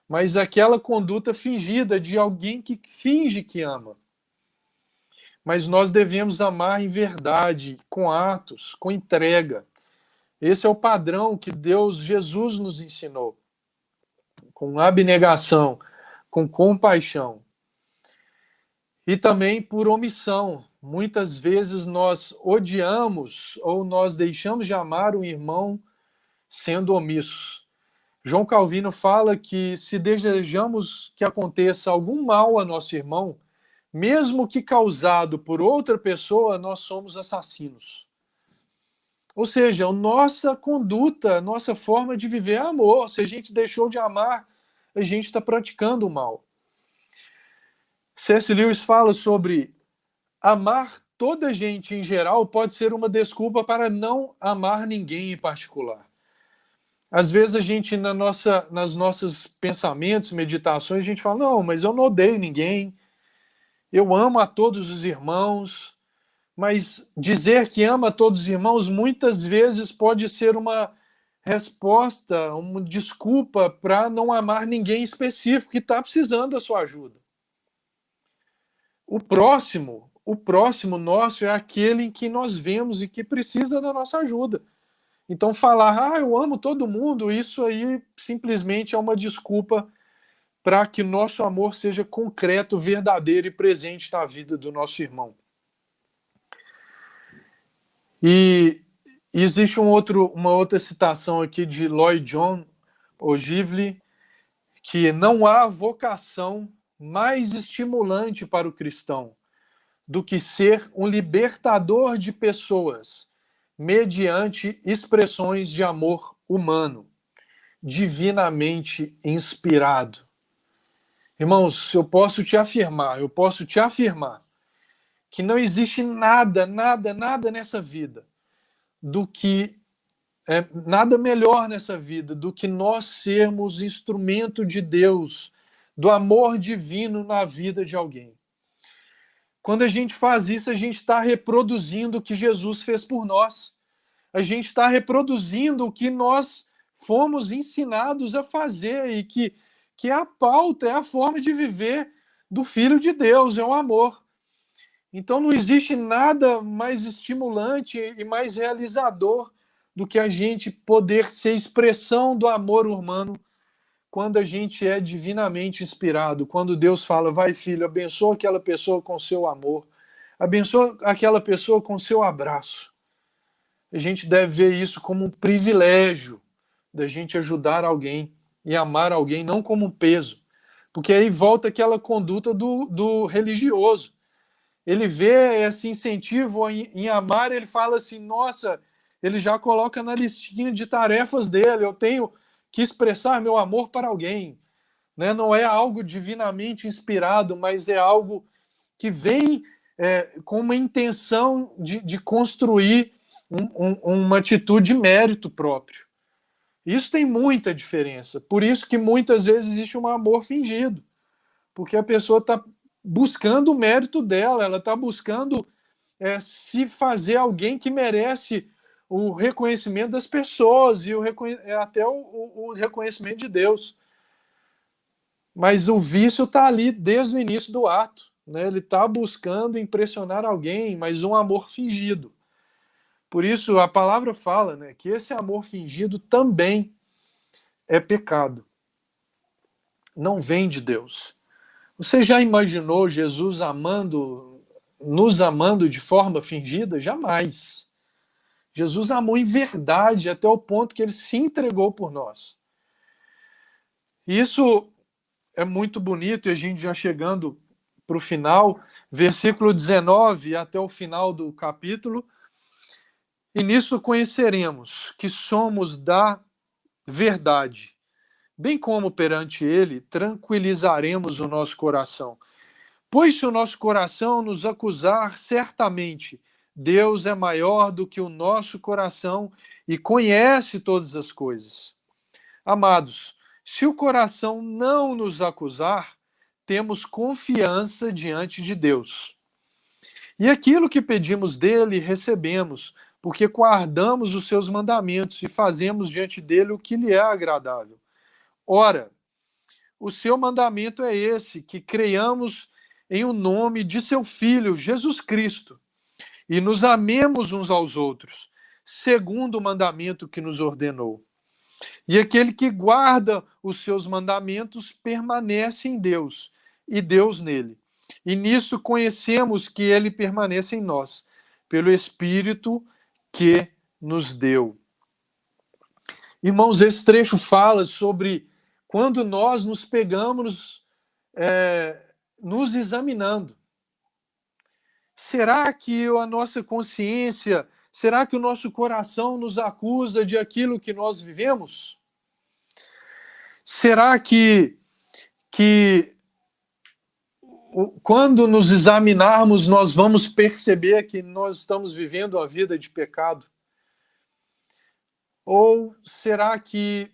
mas aquela conduta fingida de alguém que finge que ama. Mas nós devemos amar em verdade, com atos, com entrega. Esse é o padrão que Jesus nos ensinou. Com abnegação, com compaixão. E também por omissão. Muitas vezes nós odiamos ou nós deixamos de amar um irmão sendo omissos. João Calvino fala que se desejamos que aconteça algum mal a nosso irmão, mesmo que causado por outra pessoa, nós somos assassinos. Ou seja, a nossa conduta, a nossa forma de viver é amor. Se a gente deixou de amar, a gente está praticando o mal. C.S. Lewis fala sobre amar toda gente em geral pode ser uma desculpa para não amar ninguém em particular. Às vezes a gente, nas nossos pensamentos, meditações, a gente fala, não, mas eu não odeio ninguém, eu amo a todos os irmãos, mas dizer que ama a todos os irmãos muitas vezes pode ser uma resposta, uma desculpa para não amar ninguém específico que está precisando da sua ajuda. O próximo nosso é aquele em que nós vemos e que precisa da nossa ajuda. Então falar, eu amo todo mundo, isso aí simplesmente é uma desculpa para que o nosso amor seja concreto, verdadeiro e presente na vida do nosso irmão. E E existe uma outra citação aqui de Lloyd John Ogilvy, que não há vocação mais estimulante para o cristão do que ser um libertador de pessoas mediante expressões de amor humano, divinamente inspirado. Irmãos, eu posso te afirmar que não existe nada nessa vida nada melhor nessa vida do que nós sermos instrumento de Deus, do amor divino na vida de alguém. Quando a gente faz isso, a gente está reproduzindo o que Jesus fez por nós. A gente está reproduzindo o que nós fomos ensinados a fazer e que é a pauta, é a forma de viver do Filho de Deus, é o amor. Então não existe nada mais estimulante e mais realizador do que a gente poder ser expressão do amor humano quando a gente é divinamente inspirado, quando Deus fala, vai filho, abençoa aquela pessoa com seu amor, abençoa aquela pessoa com seu abraço. A gente deve ver isso como um privilégio da gente ajudar alguém e amar alguém, não como um peso. Porque aí volta aquela conduta do religioso. Ele vê esse incentivo em amar, ele fala assim, nossa, ele já coloca na listinha de tarefas dele, eu tenho que expressar meu amor para alguém. Né? Não é algo divinamente inspirado, mas é algo que vem com uma intenção de construir uma atitude de mérito próprio. Isso tem muita diferença. Por isso que muitas vezes existe um amor fingido. Porque a pessoa está buscando o mérito dela, ela está buscando se fazer alguém que merece o reconhecimento das pessoas e até o reconhecimento de Deus. Mas o vício está ali desde o início do ato. Né? Ele está buscando impressionar alguém, mas um amor fingido. Por isso a palavra fala, né, que esse amor fingido também é pecado. Não vem de Deus. Você já imaginou Jesus nos amando de forma fingida? Jamais. Jesus amou em verdade até o ponto que ele se entregou por nós. Isso é muito bonito e a gente já chegando para o final, versículo 19 até o final do capítulo. E nisso conheceremos que somos da verdade, bem como perante ele tranquilizaremos o nosso coração. Pois se o nosso coração nos acusar, certamente Deus é maior do que o nosso coração e conhece todas as coisas. Amados, se o coração não nos acusar, temos confiança diante de Deus. E aquilo que pedimos dele, recebemos, porque guardamos os seus mandamentos e fazemos diante dele o que lhe é agradável. Ora, o seu mandamento é esse, que creiamos em o nome de seu Filho, Jesus Cristo, e nos amemos uns aos outros, segundo o mandamento que nos ordenou. E aquele que guarda os seus mandamentos permanece em Deus, e Deus nele. E nisso conhecemos que ele permanece em nós, pelo Espírito que nos deu. Irmãos, esse trecho fala sobre quando nós nos pegamos nos examinando. Será que a nossa consciência, será que o nosso coração nos acusa de aquilo que nós vivemos? Será que quando nos examinarmos, nós vamos perceber que nós estamos vivendo a vida de pecado? Ou será que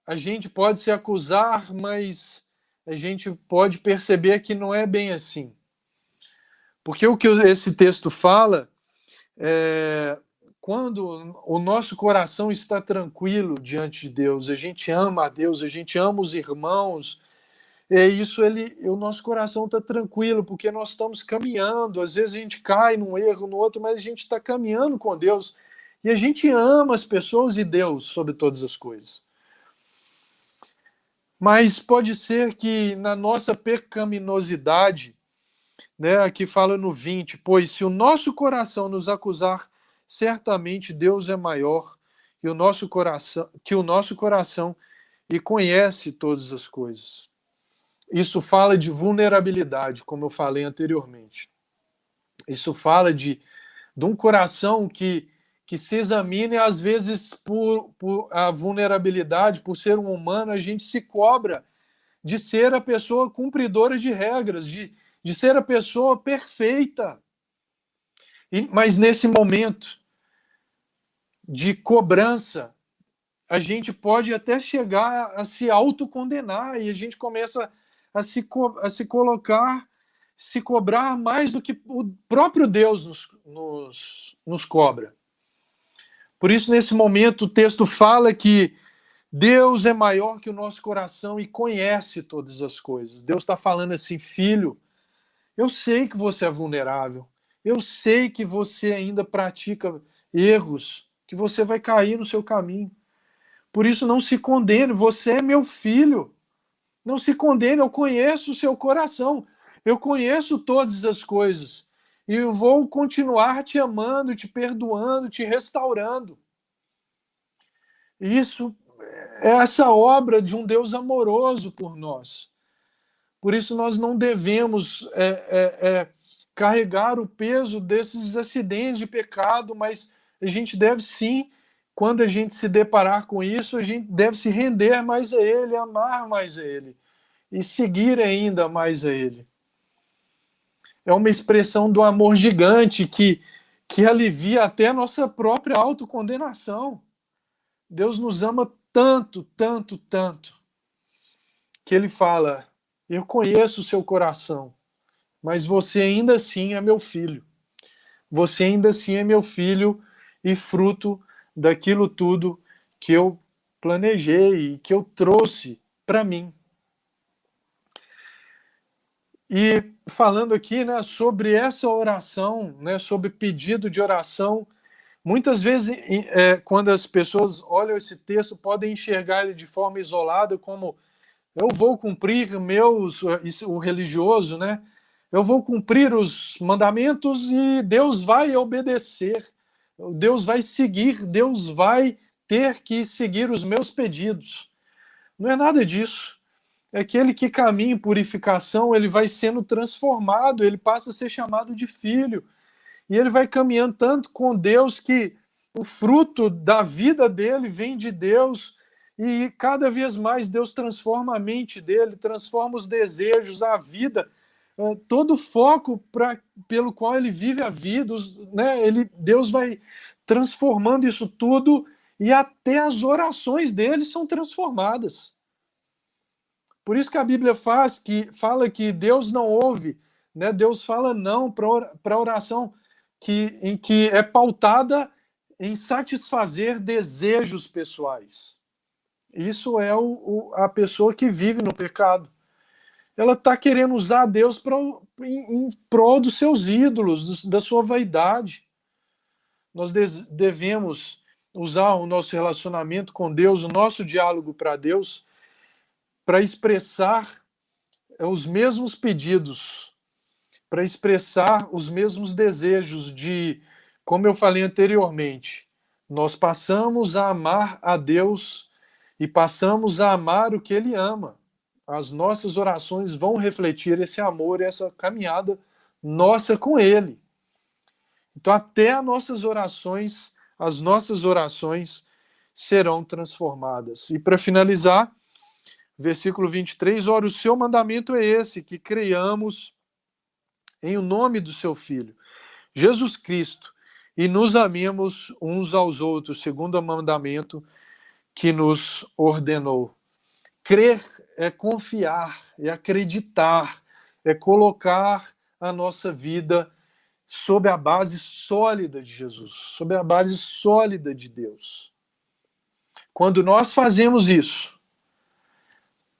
a gente pode se acusar, mas a gente pode perceber que não é bem assim? Porque o que esse texto fala é quando o nosso coração está tranquilo diante de Deus, a gente ama a Deus, a gente ama os irmãos, o nosso coração está tranquilo, porque nós estamos caminhando. Às vezes a gente cai num erro, no outro, mas a gente está caminhando com Deus. E a gente ama as pessoas e Deus sobre todas as coisas. Mas pode ser que na nossa pecaminosidade, né, aqui fala no 20, pois se o nosso coração nos acusar, certamente Deus é maior que o nosso coração e conhece todas as coisas. Isso fala de vulnerabilidade, como eu falei anteriormente. Isso fala de um coração que se examina e, às vezes, por a vulnerabilidade, por ser um humano, a gente se cobra de ser a pessoa cumpridora de regras, de ser a pessoa perfeita. Mas nesse momento de cobrança, a gente pode até chegar a se autocondenar e a gente começa a se cobrar mais do que o próprio Deus nos cobra. Por isso, nesse momento, o texto fala que Deus é maior que o nosso coração e conhece todas as coisas. Deus está falando assim: filho, eu sei que você é vulnerável, eu sei que você ainda pratica erros, que você vai cair no seu caminho. Por isso, não se condene, você é meu filho. Não se condene, eu conheço o seu coração, eu conheço todas as coisas. E eu vou continuar te amando, te perdoando, te restaurando. Isso é essa obra de um Deus amoroso por nós. Por isso nós não devemos carregar o peso desses acidentes de pecado, mas a gente deve sim, quando a gente se deparar com isso, a gente deve se render mais a Ele, amar mais a Ele e seguir ainda mais a Ele. É uma expressão do amor gigante que alivia até a nossa própria autocondenação. Deus nos ama tanto, tanto, tanto, que Ele fala: eu conheço o seu coração, mas você ainda assim é meu filho. Você ainda assim é meu filho e fruto daquilo tudo que eu planejei e que eu trouxe para mim. E falando aqui, né, sobre essa oração, né, sobre pedido de oração, muitas vezes, quando as pessoas olham esse texto, podem enxergar ele de forma isolada, como eu vou cumprir o religioso, né? Eu vou cumprir os mandamentos e Deus vai obedecer, Deus vai seguir, Deus vai ter que seguir os meus pedidos. Não é nada disso. É aquele que caminha em purificação, ele vai sendo transformado, ele passa a ser chamado de filho. E ele vai caminhando tanto com Deus que o fruto da vida dele vem de Deus e cada vez mais Deus transforma a mente dele, transforma os desejos, a vida, todo o foco pelo qual ele vive a vida, né? Deus vai transformando isso tudo e até as orações dele são transformadas. Por isso que a Bíblia fala que Deus não ouve, né? Deus fala não para a oração em que é pautada em satisfazer desejos pessoais. Isso é a pessoa que vive no pecado. Ela está querendo usar Deus em prol dos seus ídolos, da sua vaidade. Nós devemos usar o nosso relacionamento com Deus, o nosso diálogo para Deus, para expressar os mesmos pedidos, para expressar os mesmos desejos como eu falei anteriormente, nós passamos a amar a Deus e passamos a amar o que Ele ama. As nossas orações vão refletir esse amor, essa caminhada nossa com Ele. Então até as nossas orações serão transformadas. E para finalizar, versículo 23, ora, o seu mandamento é esse, que creiamos em o nome do seu Filho, Jesus Cristo, e nos amemos uns aos outros, segundo o mandamento que nos ordenou. Crer é confiar, é acreditar, é colocar a nossa vida sob a base sólida de Jesus, sob a base sólida de Deus. Quando nós fazemos isso,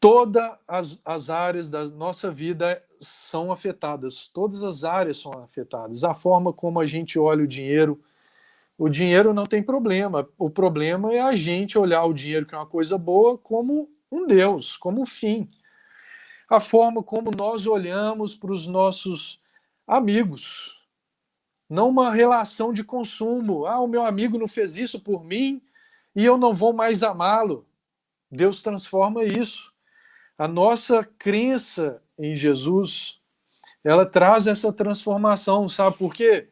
todas as áreas da nossa vida são afetadas, todas as áreas são afetadas. A forma como a gente olha o dinheiro não tem problema. O problema é a gente olhar o dinheiro, que é uma coisa boa, como um Deus, como um fim. A forma como nós olhamos para os nossos amigos. não uma relação de consumo. Ah, o meu amigo não fez isso por mim e eu não vou mais amá-lo. Deus transforma isso. A nossa crença em Jesus, ela traz essa transformação, sabe por quê?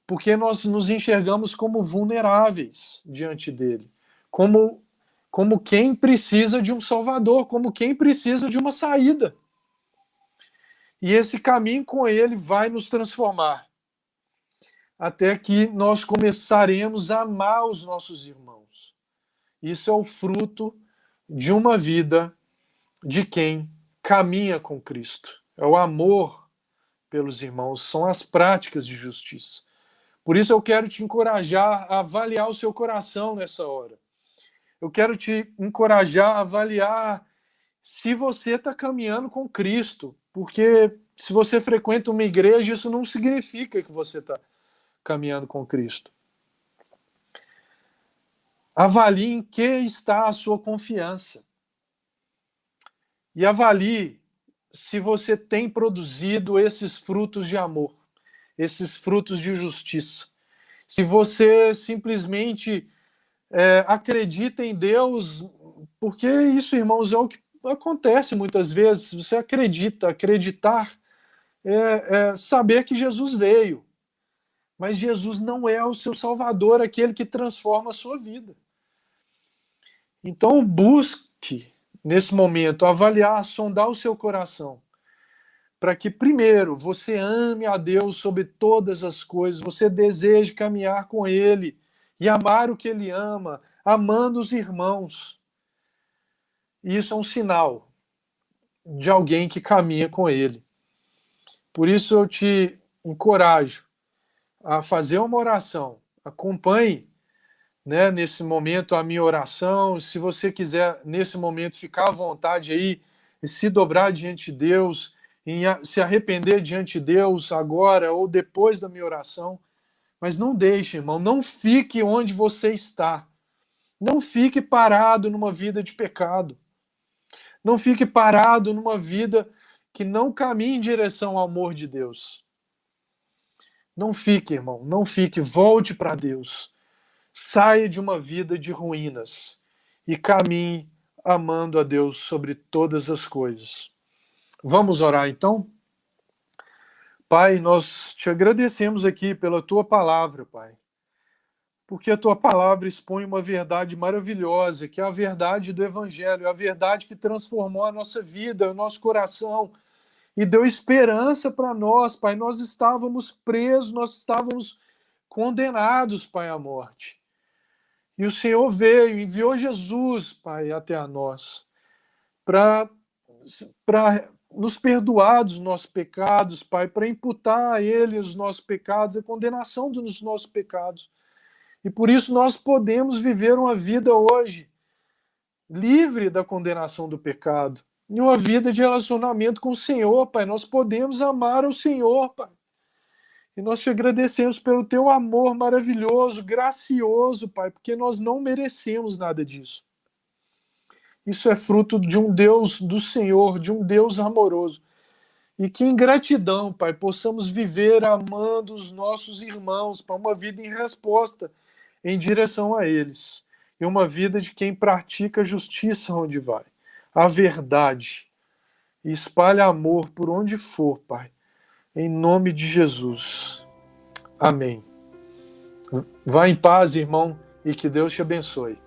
Porque nós nos enxergamos como vulneráveis diante dele, como quem precisa de um Salvador, como quem precisa de uma saída. E esse caminho com ele vai nos transformar, até que nós começaremos a amar os nossos irmãos. Isso é o fruto de uma vida de quem caminha com Cristo. É o amor pelos irmãos, são as práticas de justiça. Por isso eu quero te encorajar a avaliar o seu coração nessa hora. Eu quero te encorajar a avaliar se você está caminhando com Cristo, porque se você frequenta uma igreja, isso não significa que você está caminhando com Cristo. Avalie em que está a sua confiança. E avalie se você tem produzido esses frutos de amor, esses frutos de justiça. Se você simplesmente acredita em Deus, porque isso, irmãos, é o que acontece muitas vezes. Você acreditar é saber que Jesus veio. Mas Jesus não é o seu Salvador, aquele que transforma a sua vida. Então busque, nesse momento, avaliar, sondar o seu coração, para que, primeiro, você ame a Deus sobre todas as coisas, você deseje caminhar com Ele e amar o que Ele ama, amando os irmãos. E isso é um sinal de alguém que caminha com Ele. Por isso eu te encorajo a fazer uma oração. Acompanhe, né, nesse momento a minha oração. Se você quiser, nesse momento, ficar à vontade aí e se dobrar diante de Deus, se arrepender diante de Deus agora ou depois da minha oração. Mas não deixe, irmão, não fique onde você está. Não fique parado numa vida de pecado. Não fique parado numa vida que não caminhe em direção ao amor de Deus. Não fique, irmão, não fique. Volte para Deus. Saia de uma vida de ruínas e caminhe amando a Deus sobre todas as coisas. Vamos orar, então? Pai, nós te agradecemos aqui pela tua palavra, Pai. Porque a tua palavra expõe uma verdade maravilhosa, que é a verdade do Evangelho, a verdade que transformou a nossa vida, o nosso coração, e deu esperança para nós, Pai. Nós estávamos presos, nós estávamos condenados, Pai, à morte. E o Senhor veio, enviou Jesus, Pai, até a nós, para nos perdoar dos nossos pecados, Pai, para imputar a Ele os nossos pecados, a condenação dos nossos pecados. E por isso nós podemos viver uma vida hoje livre da condenação do pecado, e uma vida de relacionamento com o Senhor, Pai. Nós podemos amar o Senhor, Pai. E nós te agradecemos pelo teu amor maravilhoso, gracioso, Pai, porque nós não merecemos nada disso. Isso é fruto de um Deus do Senhor, de um Deus amoroso. E que em gratidão, Pai, possamos viver amando os nossos irmãos, para uma vida em resposta em direção a eles. E uma vida de quem pratica a justiça onde vai, a verdade. E espalha amor por onde for, Pai. Em nome de Jesus. Amém. Vá em paz, irmão, e que Deus te abençoe.